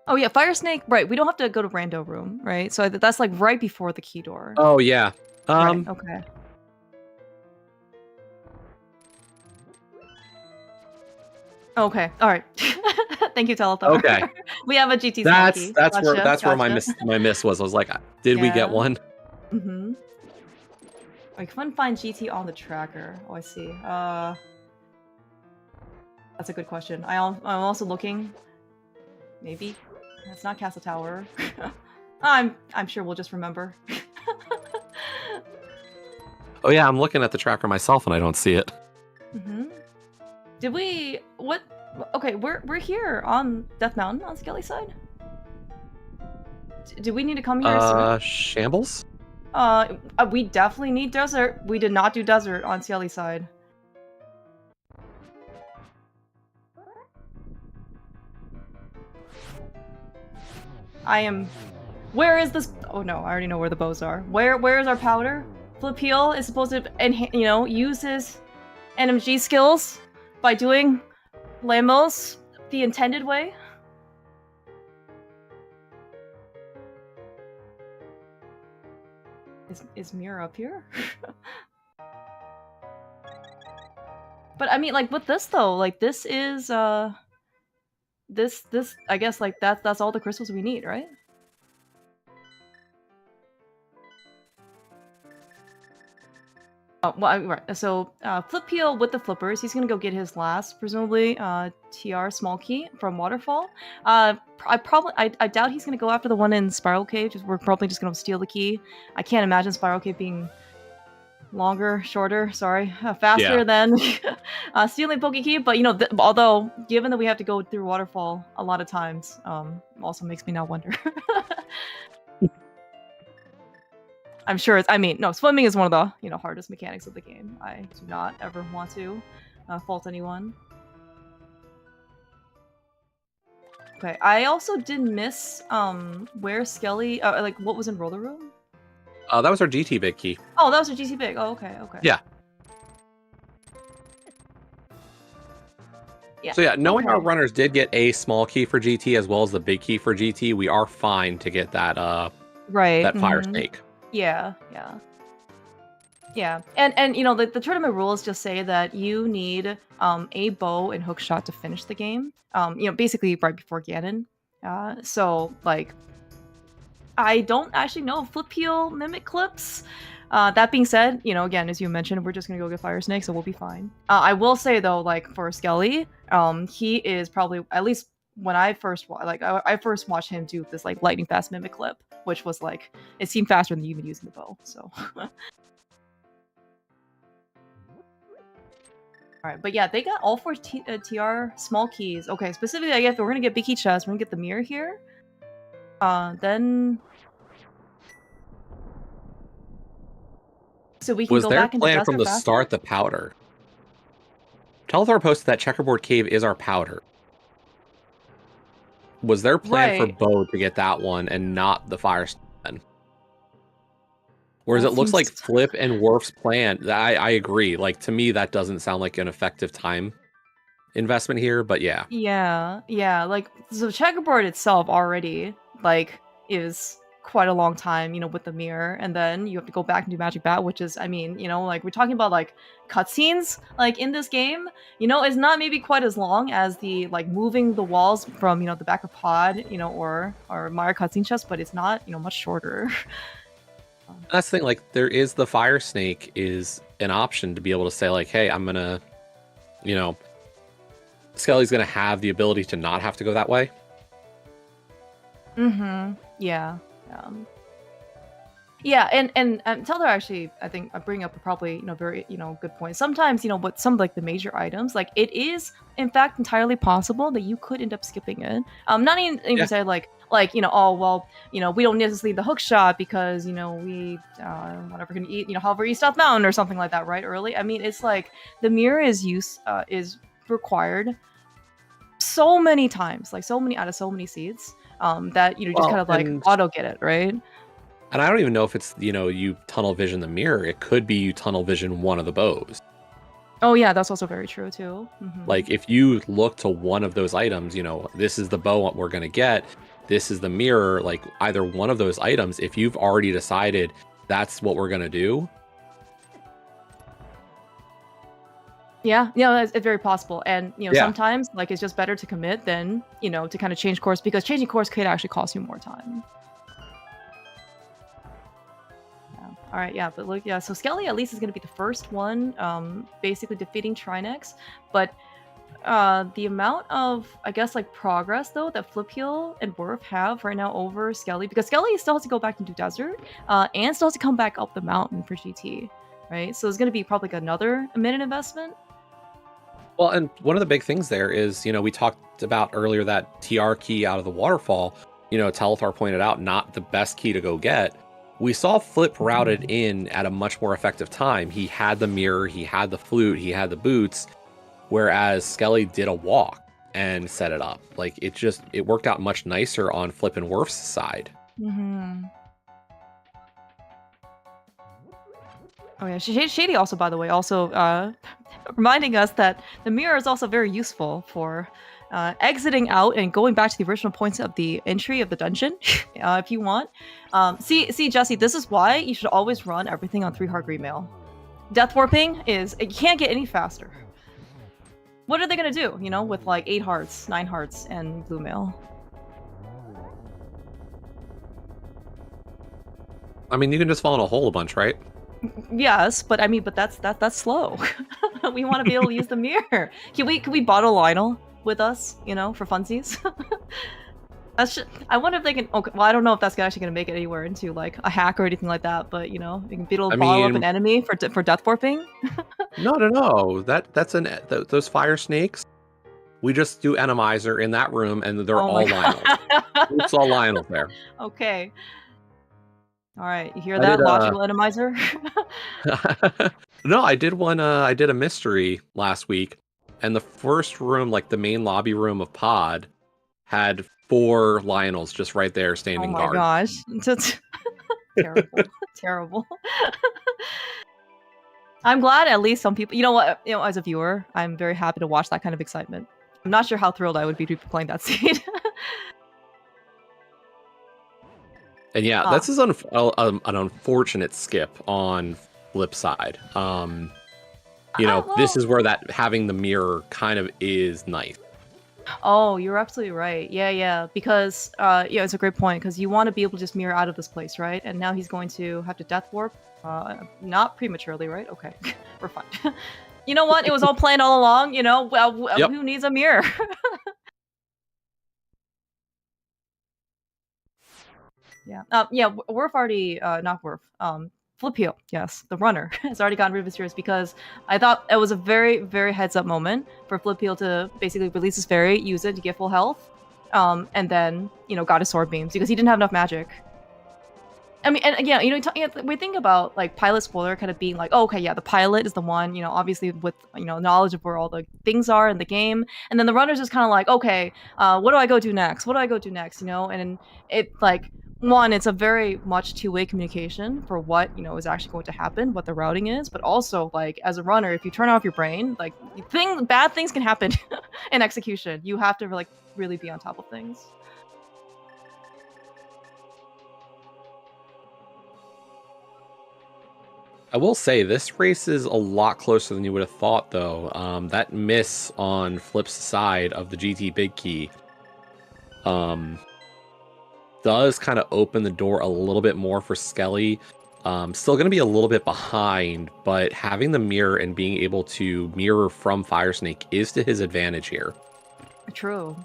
Oh yeah, Fire Snake, right, we don't have to go to Rando Room, right? So that's like right before the key door. Oh yeah. Right, okay. Okay, alright. Thank you, Telethar. Okay. We have a GT That's gotcha. where my miss was. I was like, did we get one? I couldn't find GT on the tracker. Oh, I see. That's a good question. I'm also looking. Maybe it's not Castle Tower. I'm sure we'll just remember. Oh yeah, I'm looking at the tracker myself and I don't see it. Did we? What? Okay, we're here on Death Mountain on Skelly's side. Do we need to come here soon? Shambles? We definitely need Desert. We did not do Desert on Skelly's side. I am. Where is this? Oh no, I already know where the bows are. Where is our powder? Flip is supposed to, use his NMG skills by doing Lamos the intended way. Is Mirror up here? But I mean, like with this though, like this is this I guess like that's all the crystals we need, right? Oh, well, right. So Flip Peel with the flippers, he's gonna go get his last, presumably TR small key from Waterfall. I doubt he's gonna go after the one in Spiral Cave. We're probably just gonna steal the key. I can't imagine Spiral Cave being longer, shorter, faster than stealing Poke Key. But although given that we have to go through Waterfall a lot of times, also makes me now wonder. I'm sure swimming is one of the hardest mechanics of the game. I do not ever want to fault anyone. Okay, I also did miss where Skelly like what was in Roller Room. That was our GT big key. Oh, that was our GT big. Oh, okay. Yeah. Yeah. So yeah, knowing our runners did get a small key for GT as well as the big key for GT, we are fine to get that that fire snake. Yeah. And the tournament rules just say that you need a bow and hook shot to finish the game. Basically right before Ganon. So like I don't actually know if Flip Peel mimic clips. That being said, again, as you mentioned, we're just gonna go get Fire Snake, so we'll be fine. I will say though, like for Skelly, he is probably, at least when I first watched him do this like lightning fast mimic clip, which was like it seemed faster than even using the bow. So. Alright, but yeah, they got all 4 TR small keys. Okay, specifically, I guess we're gonna get Big Key Chest, we're gonna get the mirror here. Then... So we can go back into Was their plan from the start the powder? Telethor posted that Checkerboard Cave is our powder. Was their plan for Bo to get that one and not the Fire Snake? Whereas it looks like Flip and Worf's plan. I agree. Like, to me, that doesn't sound like an effective time investment here, but yeah. Yeah. Like, so Checkerboard itself already, like, is quite a long time, with the mirror, and then you have to go back and do Magic Bat, which is, like, we're talking about, like, cutscenes, like, in this game, is not maybe quite as long as the, like, moving the walls from, the back of Pod, or Mario cutscene chest, but it's not, much shorter. That's the thing, like, there is the Fire Snake is an option to be able to say, like, hey, I'm gonna, Skelly's gonna have the ability to not have to go that way. Yeah. Yeah, and Telder actually, I think, bring up a probably, very, good point. Sometimes, with some of, like, the major items, like, it is, in fact, entirely possible that you could end up skipping it. Not even say, like, oh, well, we don't necessarily need the hook shot because, we, whatever, can eat, however, eat South Mountain or something like that, right, early? I mean, it's like, the mirror is required so many times, like, so many out of so many seeds, that, just kind of, like, auto get it, right? And I don't even know if it's, you tunnel vision the mirror. It could be you tunnel vision one of the bows. Oh, yeah, that's also very true, too. Like, if you look to one of those items, this is the bow we're going to get, this is the mirror, like, either one of those items, if you've already decided that's what we're going to do. Yeah, it's very possible. And, sometimes, like, it's just better to commit than, to kind of change course, because changing course could actually cost you more time. All right, yeah, but look, so Skelly at least is going to be the first one, basically defeating Trinex, but the amount of, I guess, like, progress, though, that Flipheal and Worf have right now over Skelly, because Skelly still has to go back into Desert, and still has to come back up the mountain for GT, right? So it's going to be probably like another minute investment. Well, and one of the big things there is, we talked about earlier that TR key out of the waterfall, Telethar pointed out, not the best key to go get. We saw Flip routed in at a much more effective time. He had the mirror, he had the flute, he had the boots, whereas Skelly did a walk. and set it up. Like it worked out much nicer on Flip and Worf's side. Oh yeah, Shady also, by the way, also reminding us that the mirror is also very useful for exiting out and going back to the original points of the entry of the dungeon, if you want. See, Jesse, this is why you should always run everything on 3-heart green mail. Death warping it can't get any faster. What are they gonna do, you know, with like 8 hearts, 9 hearts, and blue mail? I mean, you can just fall in a hole a bunch, right? Yes, but I mean, that's slow. We want to be able to use the mirror. Can we bottle Lionel with us, you know, for funsies? I wonder if they can. Okay, well, I don't know if that's actually going to make it anywhere into like a hack or anything like that. But you know, you can be able to bottle up an enemy for death warping. No. Those fire snakes. We just do Enemizer in that room, and they're all Lionels. It's all Lionels there. Okay. All right, you hear that, logical Enemizer? No, I did one. I did a mystery last week, and the first room, like the main lobby room of Pod, had 4 Lionels just right there standing guard. Oh my gosh, terrible, terrible. I'm glad at least some people. You know what? You know, as a viewer, I'm very happy to watch that kind of excitement. I'm not sure how thrilled I would be to be playing that scene. And yeah, this is an unfortunate skip on Flip side. You know, this is where that having the mirror kind of is nice. Oh, you're absolutely right. Yeah, because yeah, it's a great point because you want to be able to just mirror out of this place, right? And now he's going to have to death warp, not prematurely, right? Okay, we're fine. You know what? It was all planned all along. You know, well, Yep. Who needs a mirror? Yeah, Worf already, not Worf, Flipio, yes, the runner, has already gotten rid of his fears because I thought it was a very, very heads-up moment for Flipio to basically release his fairy, use it to get full health, and then, you know, got his sword beams because he didn't have enough magic. I mean, and yeah, you know, we think about like pilot spoiler kind of being like, oh, okay, yeah, the pilot is the one, you know, obviously with, you know, knowledge of where all the things are in the game, and then the runner's just kind of like, okay, what do I go do next? What do I go do next? You know, and it like. One, it's a very much two-way communication for what, you know, is actually going to happen, what the routing is, but also, like, as a runner, if you turn off your brain, like, bad things can happen in execution. You have to, like, really be on top of things. I will say, this race is a lot closer than you would have thought, though. That miss on Flip's side of the GT Big Key, does kind of open the door a little bit more for Skelly. Still going to be a little bit behind, but having the mirror and being able to mirror from Firesnake is to his advantage here. True.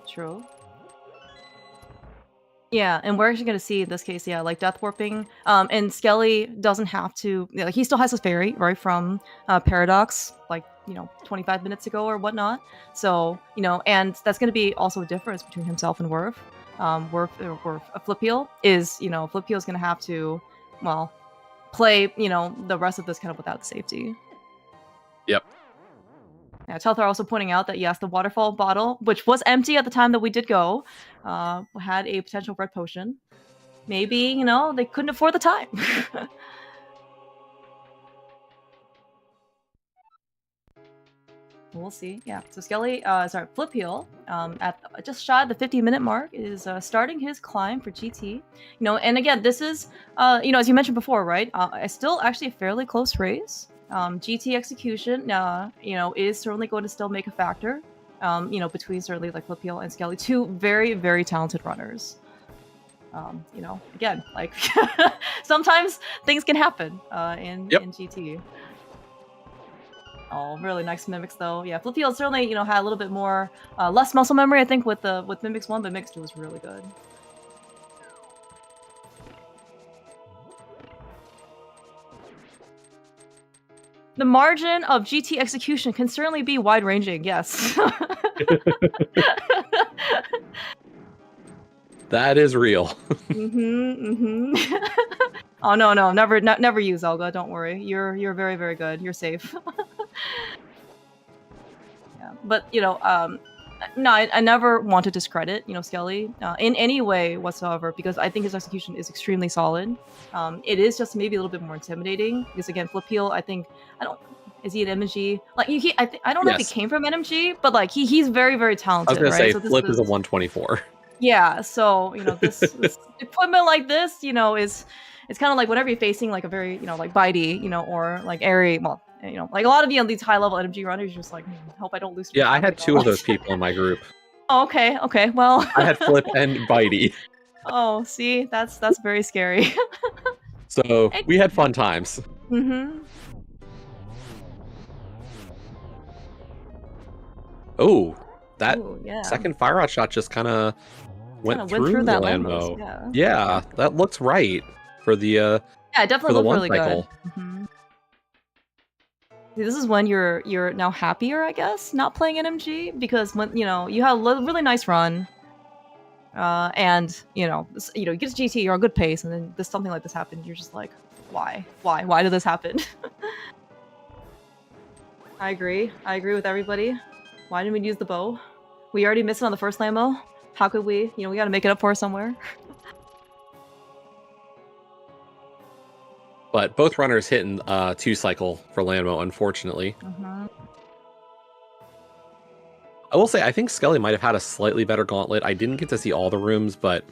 Yeah, and we're actually going to see in this case, yeah, like death warping. And Skelly doesn't have to, like, he still has his fairy, right, from Paradox, like, you know, 25 minutes ago or whatnot. So, you know, and that's going to be also a difference between himself and Worf. Flipio is, you know, Flipio is going to have to, well, play, you know, the rest of this kind of without safety. Yep. Yeah, Telthar also pointing out that yes, the waterfall bottle, which was empty at the time that we did go, had a potential red potion. Maybe, you know, they couldn't afford the time. We'll see. Yeah. So Skelly, Flipio, at just shy of the 50-minute mark, is starting his climb for GT. You know, and again, this is, you know, as you mentioned before, right? It's still actually a fairly close race. GT execution, you know, is certainly going to still make a factor. You know, between certainly like Flipio and Skelly, two very, very talented runners. You know, again, like sometimes things can happen in GT. Oh, really nice mimics though. Yeah, Flipio certainly, you know, had a little bit more, less muscle memory, I think, with Mimics 1, but Mimics 2 was really good. The margin of GT execution can certainly be wide-ranging, yes. That is real. Oh no, never use Zelda. Don't worry, you're very, very good. You're safe. Yeah, but you know, No, I never want to discredit, Skelly in any way whatsoever, because I think his execution is extremely solid. It is just maybe a little bit more intimidating because again, Flip Heel, I think is he an MMG? Like I don't know if he came from NMG, but like he's very very talented. I was gonna right? say Flip is a 124. Yeah, so this equipment like this, it's kind of like whenever you're facing like a very like bitey, or like airy, well, like a lot of these high level NMG runners, you're just like, hope I don't lose. Yeah, I had 2 of those people in my group. Oh, okay, well. I had Flip and Bitey. Oh, see, that's very scary. So we had fun times. Mm-hmm. Oh, that yeah. second fire rod shot just kind of went through the landmo. Yeah. Yeah, that looks right for the yeah, it definitely looked really cycle. Good. Mm-hmm. See, this is when you're now happier, I guess, not playing NMG, because when you have a really nice run, and you get to GT, you're on good pace, and then something like this happened, you're just like, why did this happen? I agree with everybody. Why didn't we use the bow? We already missed it on the first Lambo. How could we? We gotta make it up for it somewhere. But both runners hitting 2 cycle for Lambo, unfortunately. Mm-hmm. I will say, I think Skelly might have had a slightly better gauntlet. I didn't get to see all the rooms, but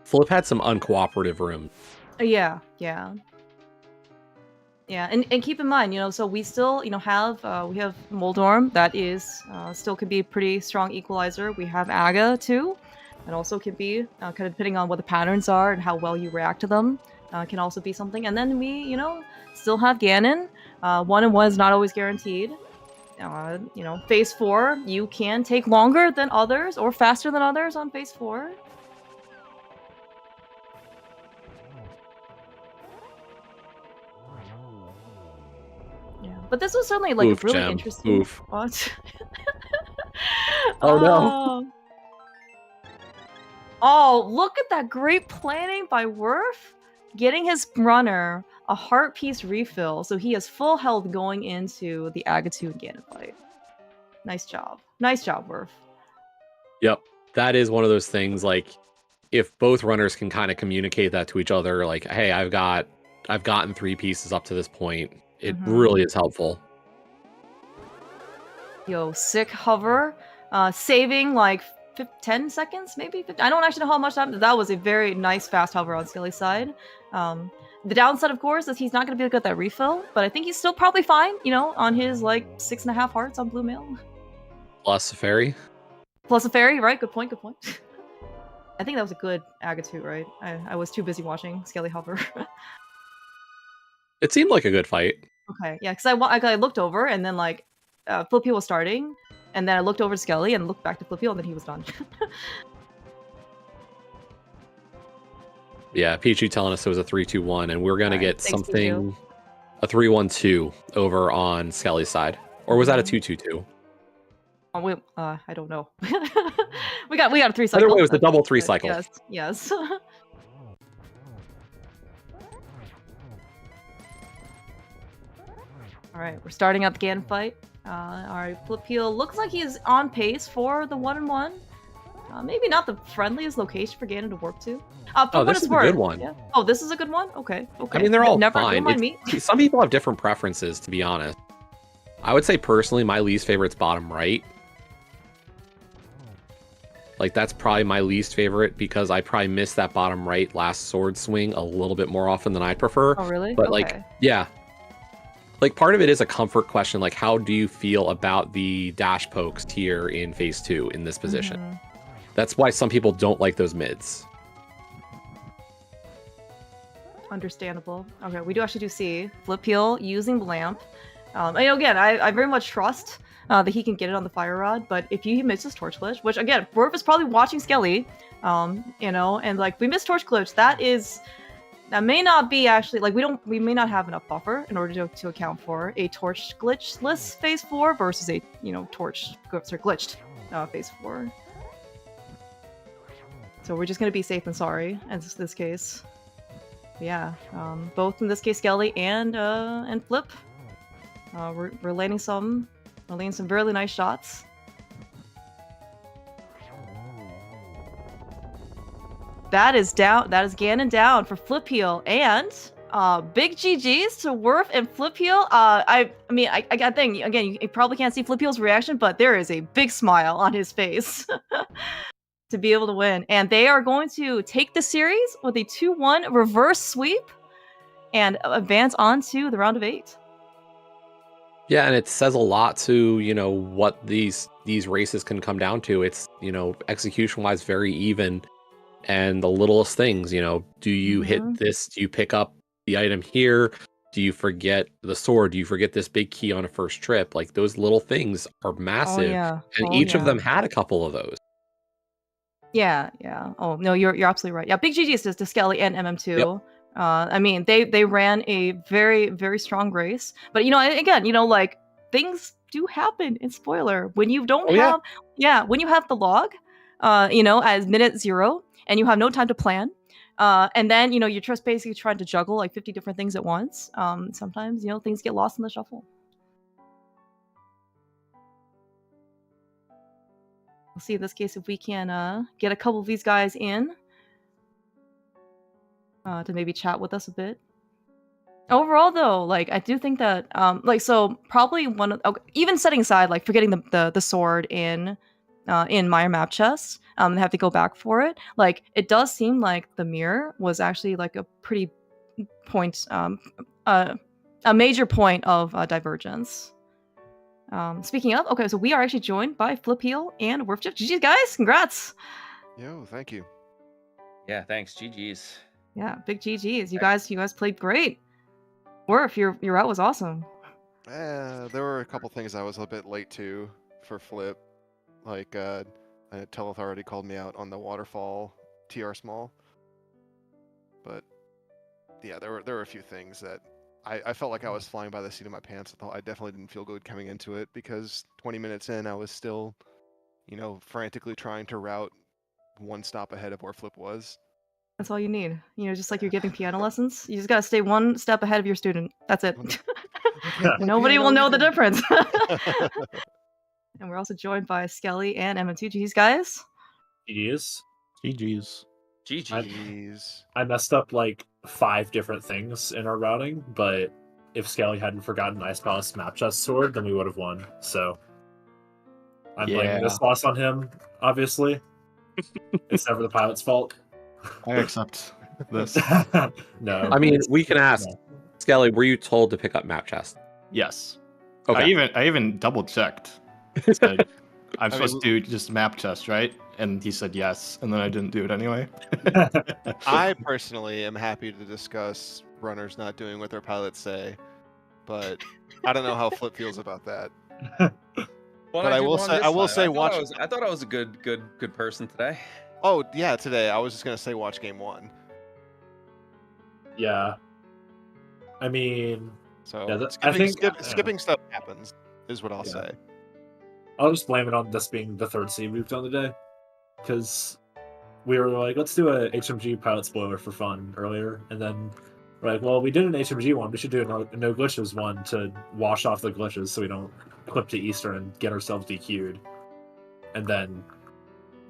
Flip had some uncooperative rooms. Yeah. And keep in mind, so we still, have Moldorm that is still could be a pretty strong equalizer. We have Aga too, and also can be kind of depending on what the patterns are and how well you react to them, can also be something. And then we, still have Ganon. 1-1 is not always guaranteed. Phase 4, you can take longer than others or faster than others on phase 4. But this was certainly like Oof, really Gem. interesting. Oof. What? Oh no. Oh, look at that great planning by Worf, getting his runner a heart piece refill, so he has full health going into the Agatu and Ganon fight. Nice job, Worf. Yep, that is one of those things. Like, if both runners can kind of communicate that to each other, like, hey, I've gotten 3 pieces up to this point. It really is helpful. Yo, sick hover, saving like 10 seconds, maybe? I don't actually know how much that was a very nice fast hover on Skelly's side. The downside, of course, is he's not going to be able to get that refill, but I think he's still probably fine, on his like 6.5 hearts on Blue Mail. Plus a fairy, right? Good point. I think that was a good Agatu, right? I was too busy watching Skelly hover. It seemed like a good fight. Okay, yeah, because I looked over and then like Flip Heel was starting, and then I looked over to Skelly and looked back to Flip Heel, and then he was done. Yeah, Pichu telling us it was a 3-2-1, and we're gonna get something, a 3-1-2 over on Skelly's side, or was that a 2-2-2? Oh, I don't know. we got a 3 cycle. Either way, it was the double 3 cycle. Yes. All right, we're starting out the Ganon fight. All right, Flip Heel looks like he's on pace for the 1-1. Maybe not the friendliest location for Ganon to warp to. This is a good one. Yeah. Oh, this is a good one? Okay. I mean, they're all Never fine. mind me. Some people have different preferences, to be honest. I would say, personally, my least favorite's bottom right. Like, that's probably my least favorite, because I probably miss that bottom right last sword swing a little bit more often than I prefer. Oh, really? But, okay. like, yeah. Like, part of it is a comfort question. Like, how do you feel about the dash pokes here in phase 2 in this position? That's why some people don't like those mids. Understandable. Okay, we do see Flip Heel using Lamp. Again, I very much trust that he can get it on the Fire Rod, but if he misses Torch Glitch, which again, Worf is probably watching Skelly, and like, we miss Torch Glitch, that may not be actually, like, we may not have enough buffer in order to account for a Torch Glitchless phase 4 versus a, Torch glitched phase 4. So we're just gonna be safe and sorry in this case. Yeah, both in this case Skelly and Flip. We're landing some really nice shots. that is down. That is Ganon down for Flip Heel, and big GGs to Werf and Flip Heel. I mean, I got thing again. You probably can't see Flip Heel's reaction, but there is a big smile on his face to be able to win, and they are going to take the series with a 2-1 reverse sweep and advance on to the round of 8. Yeah, and it says a lot to, what these races can come down to. It's, execution-wise very even, and the littlest things, do you hit this? Do you pick up the item here? Do you forget the sword? Do you forget this big key on a first trip? Like, those little things are massive, and each of them had a couple of those. Yeah. Oh no, you're absolutely right. Yeah, big GGs to Skelly and MM2. Yep. I mean, they ran a very, very strong race, but again, like things do happen in spoiler when you don't have, when you have the log, as minute 0 and you have no time to plan, and then you're just basically trying to juggle like 50 different things at once. Sometimes things get lost in the shuffle. We'll see in this case if we can get a couple of these guys in. To maybe chat with us a bit. Overall, though, like I do think that, so probably even setting aside like forgetting the sword in Meyer map chess, they have to go back for it. Like it does seem like the mirror was actually like a pretty point, a major point of divergence. Speaking of, okay, so we are actually joined by Flip Heel and Werfchip. GG's, guys, congrats. Yo, thank you. Yeah, thanks. GG's. Yeah, big GGs. You guys played great. Werf, your route was awesome. There were a couple things I was a bit late to for Flip. Like, Teleth already called me out on the waterfall TR small. But yeah, there were a few things that I felt like I was flying by the seat of my pants. I definitely didn't feel good coming into it because 20 minutes in, I was still, frantically trying to route one stop ahead of where Flip was. That's all you need. Just like you're giving piano lessons. You just gotta stay one step ahead of your student. That's it. Nobody will know the difference. And we're also joined by Skelly and M2. GG's, guys. GG's. GG's. I messed up like 5 different things in our routing, but if Skelly hadn't forgotten Ice Palace map chest sword, then we would have won. So I'm blaming this loss on him, obviously. It's never the pilot's fault. I accept this. No. I mean, we can ask. Skelly, were you told to pick up map chest? Yes. Okay. I even double checked. Said, I'm supposed to do just map chest, right? And he said yes, and then I didn't do it anyway. I personally am happy to discuss runners not doing what their pilots say, but I don't know how Flip feels about that. Well, but I will say, I thought I was a good person today. Oh yeah, today I was just gonna say watch game 1. Yeah. I mean, so yeah, skipping stuff happens, is what I'll say. I'll just blame it on this being the 3rd seed we've done today, because we were like, let's do a HMG pilot spoiler for fun earlier, and then we're like, well, we did an HMG one, we should do a no glitches one to wash off the glitches so we don't clip to Easter and get ourselves DQ'd. And then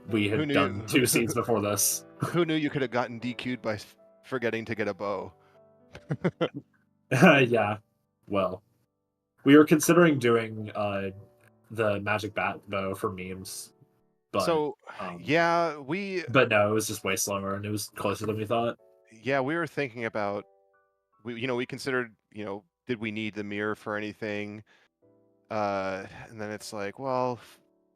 we had done 2 seeds before this. Who knew you could have gotten DQ'd by forgetting to get a bow? Yeah. Well, we were considering doing the magic bat bow for memes. But, But no, it was just way slower and it was closer than we thought. Yeah, we were thinking about, we considered, did we need the mirror for anything? And then it's like, well,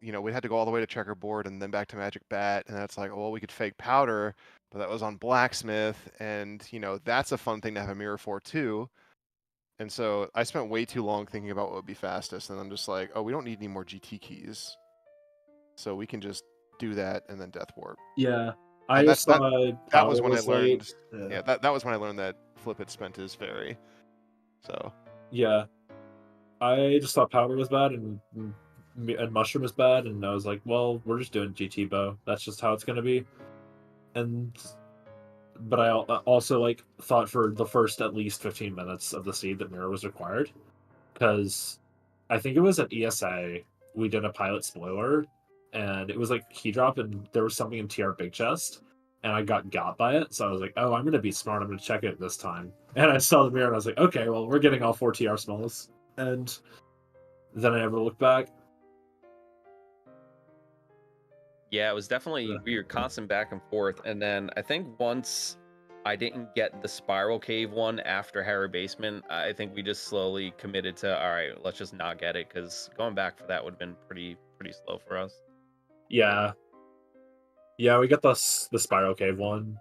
we had to go all the way to checkerboard and then back to magic bat, and that's like, well, we could fake powder, but that was on blacksmith, and that's a fun thing to have a mirror for too. And so I spent way too long thinking about what would be fastest, and I'm just like, oh, we don't need any more GT keys, so we can just do that and then death warp. Yeah, that was when I learned. Yeah, that was when I learned that Flip had spent his fairy. So yeah, I just thought powder was bad and mushroom was bad, and I was like, well, we're just doing GT bow. That's just how it's gonna be. But I also thought for the first at least 15 minutes of the seed that mirror was required, because I think it was at ESA we did a pilot spoiler, and it was like key drop, and there was something in TR big chest and I got by it. So I was like, oh, I'm gonna be smart. I'm gonna check it this time. And I saw the mirror, and I was like, okay, well, we're getting all 4 TR smalls. And then I never looked back. Yeah, it was definitely, we were constant back and forth. And then I think once I didn't get the spiral cave one after Harry Basement, I think we just slowly committed to, all right, let's just not get it, because going back for that would have been pretty slow for us. Yeah. Yeah, we got the spiral cave one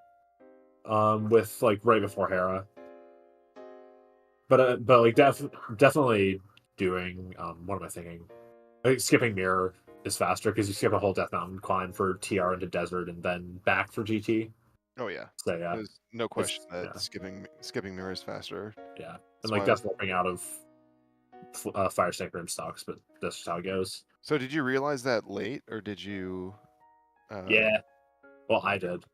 with like right before Hera. But like definitely doing what am I thinking? I think skipping mirror is faster because you skip a whole Death Mountain climb for TR into desert and then back for GT. Oh yeah. So yeah, There's no question that yeah. skipping mirror is faster. Yeah, That's and like why death warping out of Fire Snake Rim stocks, but that's just how it goes. So did you realize that late, or did you? Yeah. Well, I did.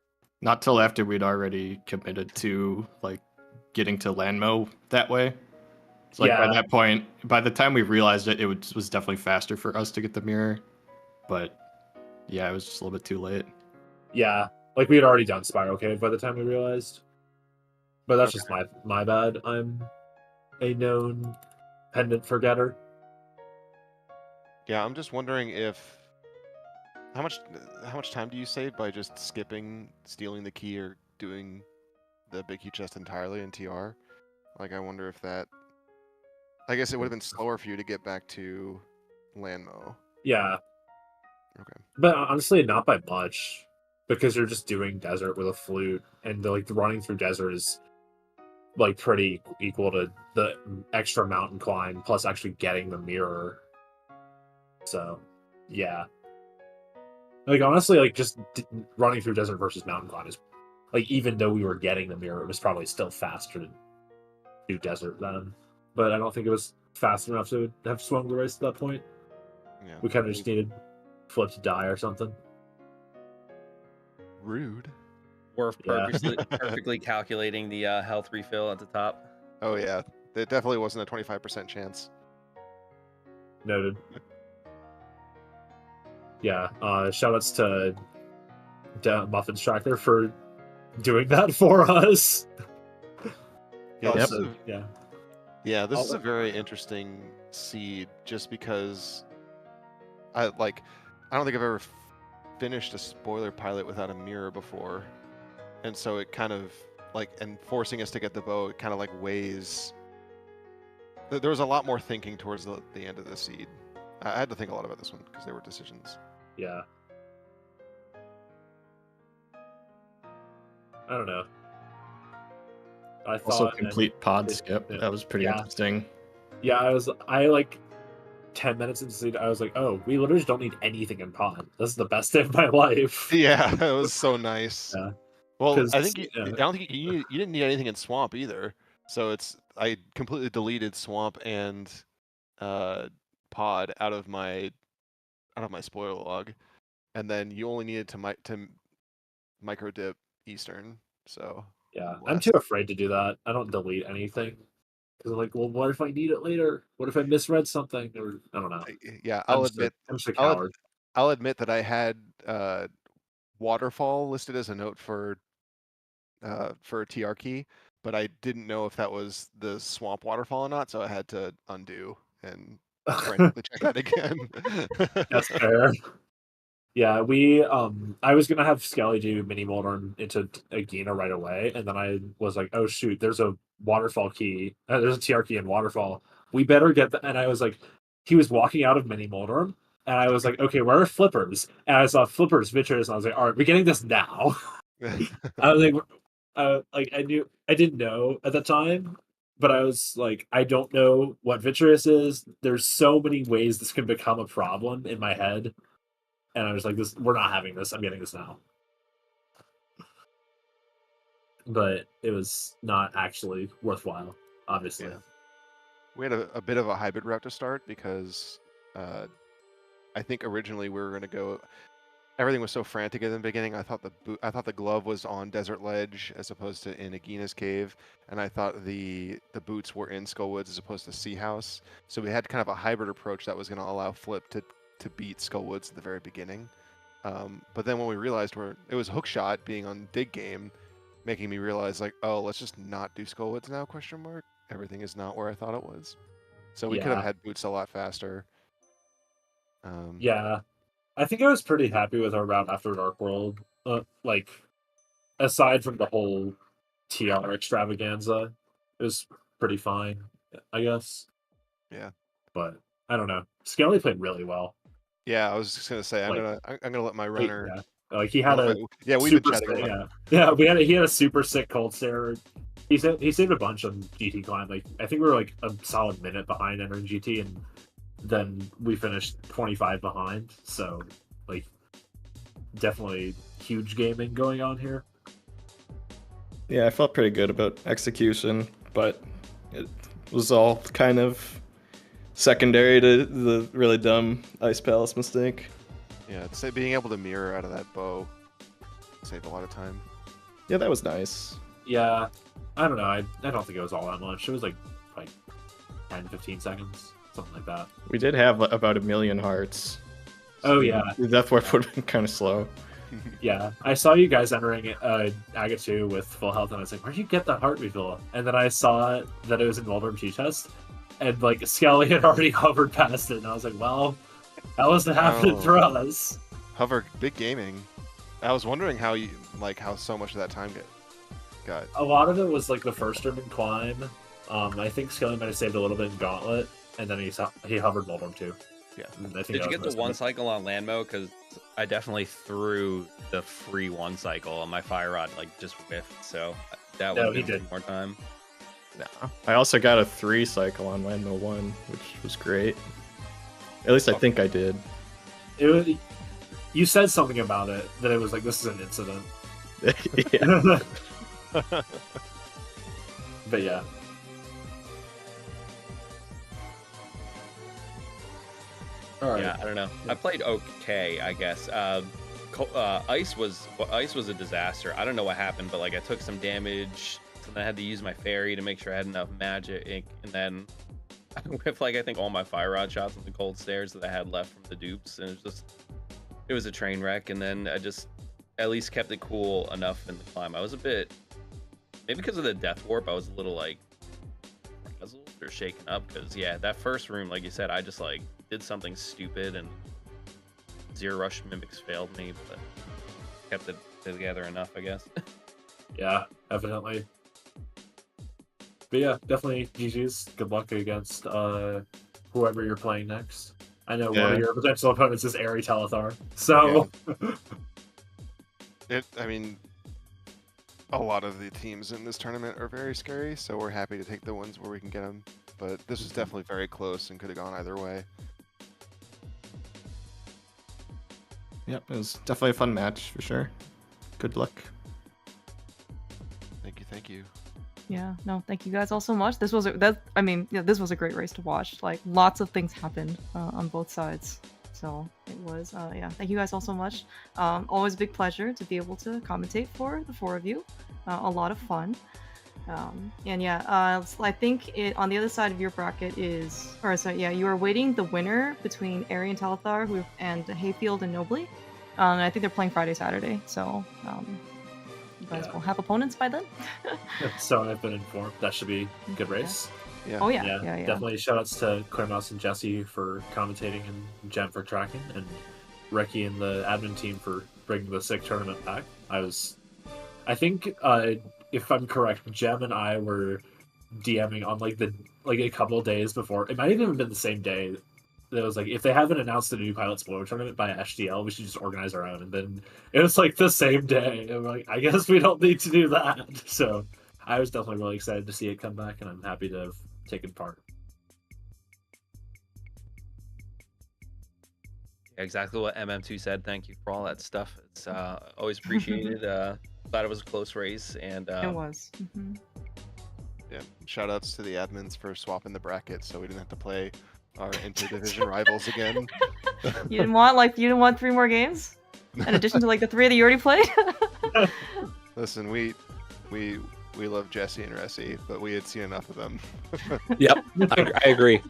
Not till after we'd already committed to like getting to Landmo that way. It's like by that point, by the time we realized it, it was definitely faster for us to get the mirror. But yeah, it was just a little bit too late. Yeah, like we had already done Spiral Cave by the time we realized. But that's just my bad. I'm a known pendant forgetter. Yeah, I'm just wondering if how much time do you save by just skipping, stealing the key, or doing the big key chest entirely in TR? Like, I wonder if that. I guess it would have been slower for you to get back to Landmo. Yeah. Okay. But honestly, not by much, because you're just doing desert with a flute, and like running through desert is like pretty equal to the extra mountain climb plus actually getting the mirror. So, yeah. Like honestly, like just running through desert versus mountain climb is like, even though we were getting the mirror, it was probably still faster to do desert then. But I don't think it was fast enough to have swung the race at that point. Yeah. We kind of just needed Flip to die or something. Rude. Worth perfectly calculating the health refill at the top. Oh yeah, there definitely wasn't a 25% chance. Noted. Yeah, shoutouts to Muffin's Tracker for doing that for us. Yeah, Also, yeah, this is a very interesting seed, just because I don't think I've ever finished a spoiler pilot without a mirror before, and so it kind of and forcing us to get the bow, it kind of weighs. There was a lot more thinking towards the end of the seed. I had to think a lot about this one because there were decisions. Yeah. I don't know. I thought Also, complete pod skip. That was pretty interesting. Yeah, I like 10 minutes into the seed, I was like, oh, we literally just don't need anything in pod. This is the best day of my life. Yeah, it was so nice. Yeah. Well, I think I don't think you didn't need anything in swamp either. So I completely deleted swamp and pod out of my spoiler log, and then you only needed to micro dip eastern. So yeah, I'm too afraid to do that. I don't delete anything because I'm like, well, what if I need it later? What if I misread something? Or I don't know. Yeah, I'm just a coward. I'll admit that I had waterfall listed as a note for a TR key, but I didn't know if that was the swamp waterfall or not, so I had to undo and frantically check that again. That's fair. Yeah, I was gonna have Skelly do mini Moldorm into Agina right away, and then I was like, oh shoot, there's a waterfall key. There's a TR key in waterfall. We better get that. And I was like, he was walking out of mini Moldorm, and I was like, okay, where are flippers? And I saw flippers, Vitreous, and I was like, all right, we're getting this now. I was like, I didn't know at the time, but I was like, I don't know what Vitreous is. There's so many ways this can become a problem in my head. And I was like, we're not having this. I'm getting this now. But it was not actually worthwhile, obviously. Yeah. We had a bit of a hybrid route to start because I think originally we were going to go. Everything was so frantic in the beginning. I thought the glove was on Desert Ledge as opposed to in Agina's cave, and I thought the boots were in Skullwoods as opposed to Sea House. So we had kind of a hybrid approach that was going to allow Flip to beat Skullwoods at the very beginning. But then when we realized it was Hookshot being on Dig Game, making me realize like, oh, let's just not do Skullwoods now? ? Everything is not where I thought it was. So we could have had boots a lot faster. Yeah, I think I was pretty happy with our route after Dark World. Like, aside from the whole TR extravaganza, it was pretty fine, I guess. Yeah. But I don't know. Skelly played really well. Yeah, I was just gonna say I'm gonna let my runner. Yeah. Like he had a we've been chatting a lot. Yeah. He had a super sick cold stare. He saved a bunch on GT climb. Like I think we were like a solid minute behind entering GT, and then we finished 25 behind. So like definitely huge gaming going on here. Yeah, I felt pretty good about execution, but it was all kind of secondary to the really dumb Ice Palace mistake. Yeah, I'd say being able to mirror out of that bow saved a lot of time. Yeah, that was nice. Yeah, I don't know. I don't think it was all that much. It was like 10, 15 seconds, something like that. We did have about 1 million hearts. Oh yeah, the Death Warp would have been kind of slow. Yeah, I saw you guys entering Aga 2 with full health, and I was like, where'd you get the heart refill? And then I saw that it was in Waldorf G-Test, and like Skelly had already hovered past it, and I was like, well, that wasn't happening for us. Hover, big gaming. I was wondering how so much of that time got. A lot of it was like the first Urban climb. I think Skelly might have saved a little bit in Gauntlet, and then he hovered Waldorf too. Yeah. Did you get the one cycle on Landmo? Because I definitely threw the free one cycle on my fire rod, like just whiffed. So that would have more time. No. I also got a 3 cycle on Landmo 1, which was great. At least I think I did. You said something about it, that it was like, this is an incident. Yeah. But yeah. All right. Yeah, I don't know. I played okay, I guess. Ice was a disaster. I don't know what happened, but like I took some damage, so then I had to use my fairy to make sure I had enough magic, and then with like I think all my fire rod shots and the cold stares that I had left from the dupes, and it was a train wreck. And then I just at least kept it cool enough in the climb. I was a bit, maybe because of the death warp, I was a little like frazzled or shaken up, because yeah, that first room, like you said, I just like did something stupid and Zero Rush mimics failed me, but kept it together enough, I guess. Yeah, evidently. But yeah, definitely GG's. Good luck against whoever you're playing next. I know one of your potential opponents is Airy Telethar, so... Yeah. I mean, a lot of the teams in this tournament are very scary, so we're happy to take the ones where we can get them. But this was definitely very close and could have gone either way. Yep, it was definitely a fun match for sure. Good luck. Thank you. Yeah, no, thank you guys all so much. This was this was a great race to watch. Like lots of things happened on both sides. So it was, thank you guys all so much. Always a big pleasure to be able to commentate for the 4 of you. A lot of fun. I think on the other side of your bracket you are waiting the winner between Airy and Telethar and Hayfield and Nobly. I think they're playing Friday, Saturday, so you guys will have opponents by then. So I've been informed. That should be a good race. Yeah. Oh yeah. Definitely shoutouts to Clearmouse and Jesse for commentating and Jem for tracking, and Reki and the admin team for bringing the sick tournament back. I think if I'm correct, Jem and I were DMing on like a couple of days before. It might have even been the same day. It was like, if they haven't announced the new Pilot Spoiler tournament by HDL, we should just organize our own. And then it was like the same day. And we're like, I guess we don't need to do that. So I was definitely really excited to see it come back, and I'm happy to have taken part. Exactly what MM2 said. Thank you for all that stuff. It's always appreciated. Glad it was a close race, and it was. Mm-hmm. Yeah, shout outs to the admins for swapping the bracket so we didn't have to play our interdivision rivals again. You didn't want 3 more games in addition to like the 3 that you already played? Listen, we love Jesse and Resi, but we had seen enough of them. Yep, I agree.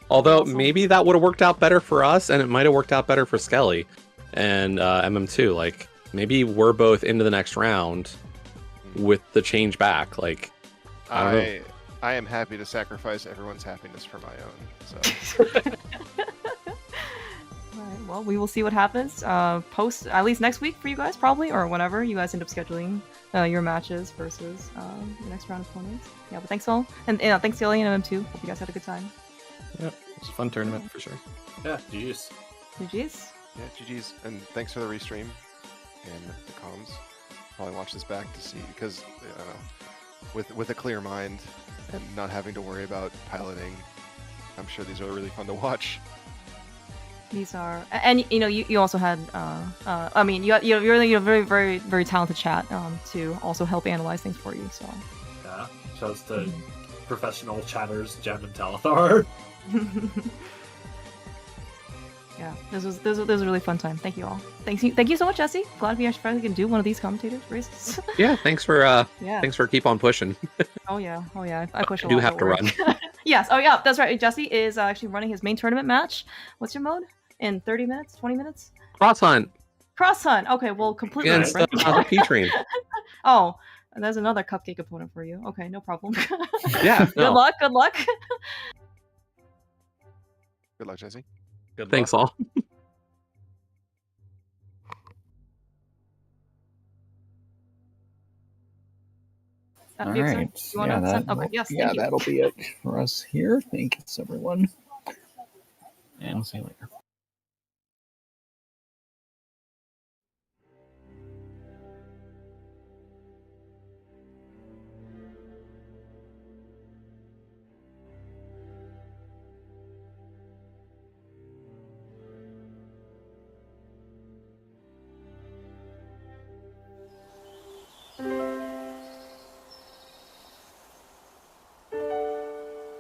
Although Awesome. maybe that would have worked out better for us, and it might have worked out better for Skelly and MM2. Like maybe we're both into the next round with the change back. Like I don't know. I am happy to sacrifice everyone's happiness for my own. So Alright, well, we will see what happens. Post at least next week for you guys, probably, or whenever you guys end up scheduling your matches versus the next round of opponents. Yeah, but thanks all, and thanks Skelly and MM2. Hope you guys had a good time. Yeah, it's a fun tournament for sure. Yeah, GG's. GG's. yeah, GG's, and thanks for the restream and the comms. Probably watch this back to see because I don't know, with a clear mind and not having to worry about piloting, I'm sure these are really fun to watch. These are, and you also had I mean you're really very very very talented chat to also help analyze things for you. So Yeah, shows the professional chatters, Jem and Talithar. yeah, this was a really fun time. Thank you all. Thank you so much, Jesse. Glad we actually finally can do one of these commentators races. Yeah, thanks for Yeah. thanks for keep on pushing. Oh yeah. I push a I do lot. have don't to worry. Yes. Oh yeah, that's right. Jesse is actually running his main tournament match. What's your mode? In 30 minutes? 20 minutes? Cross hunt Cross hunt. Okay, well, completely against different. the P-Train. Oh, there's another cupcake opponent for you. Okay, no problem. Yeah, Good no. luck. Good luck. Good luck, Jesse. Good Thanks luck. all. All you have some- right. you wanna Yeah, send- okay, yes, yeah, thank you. that'll be it for us here. Thanks, everyone. And see you later.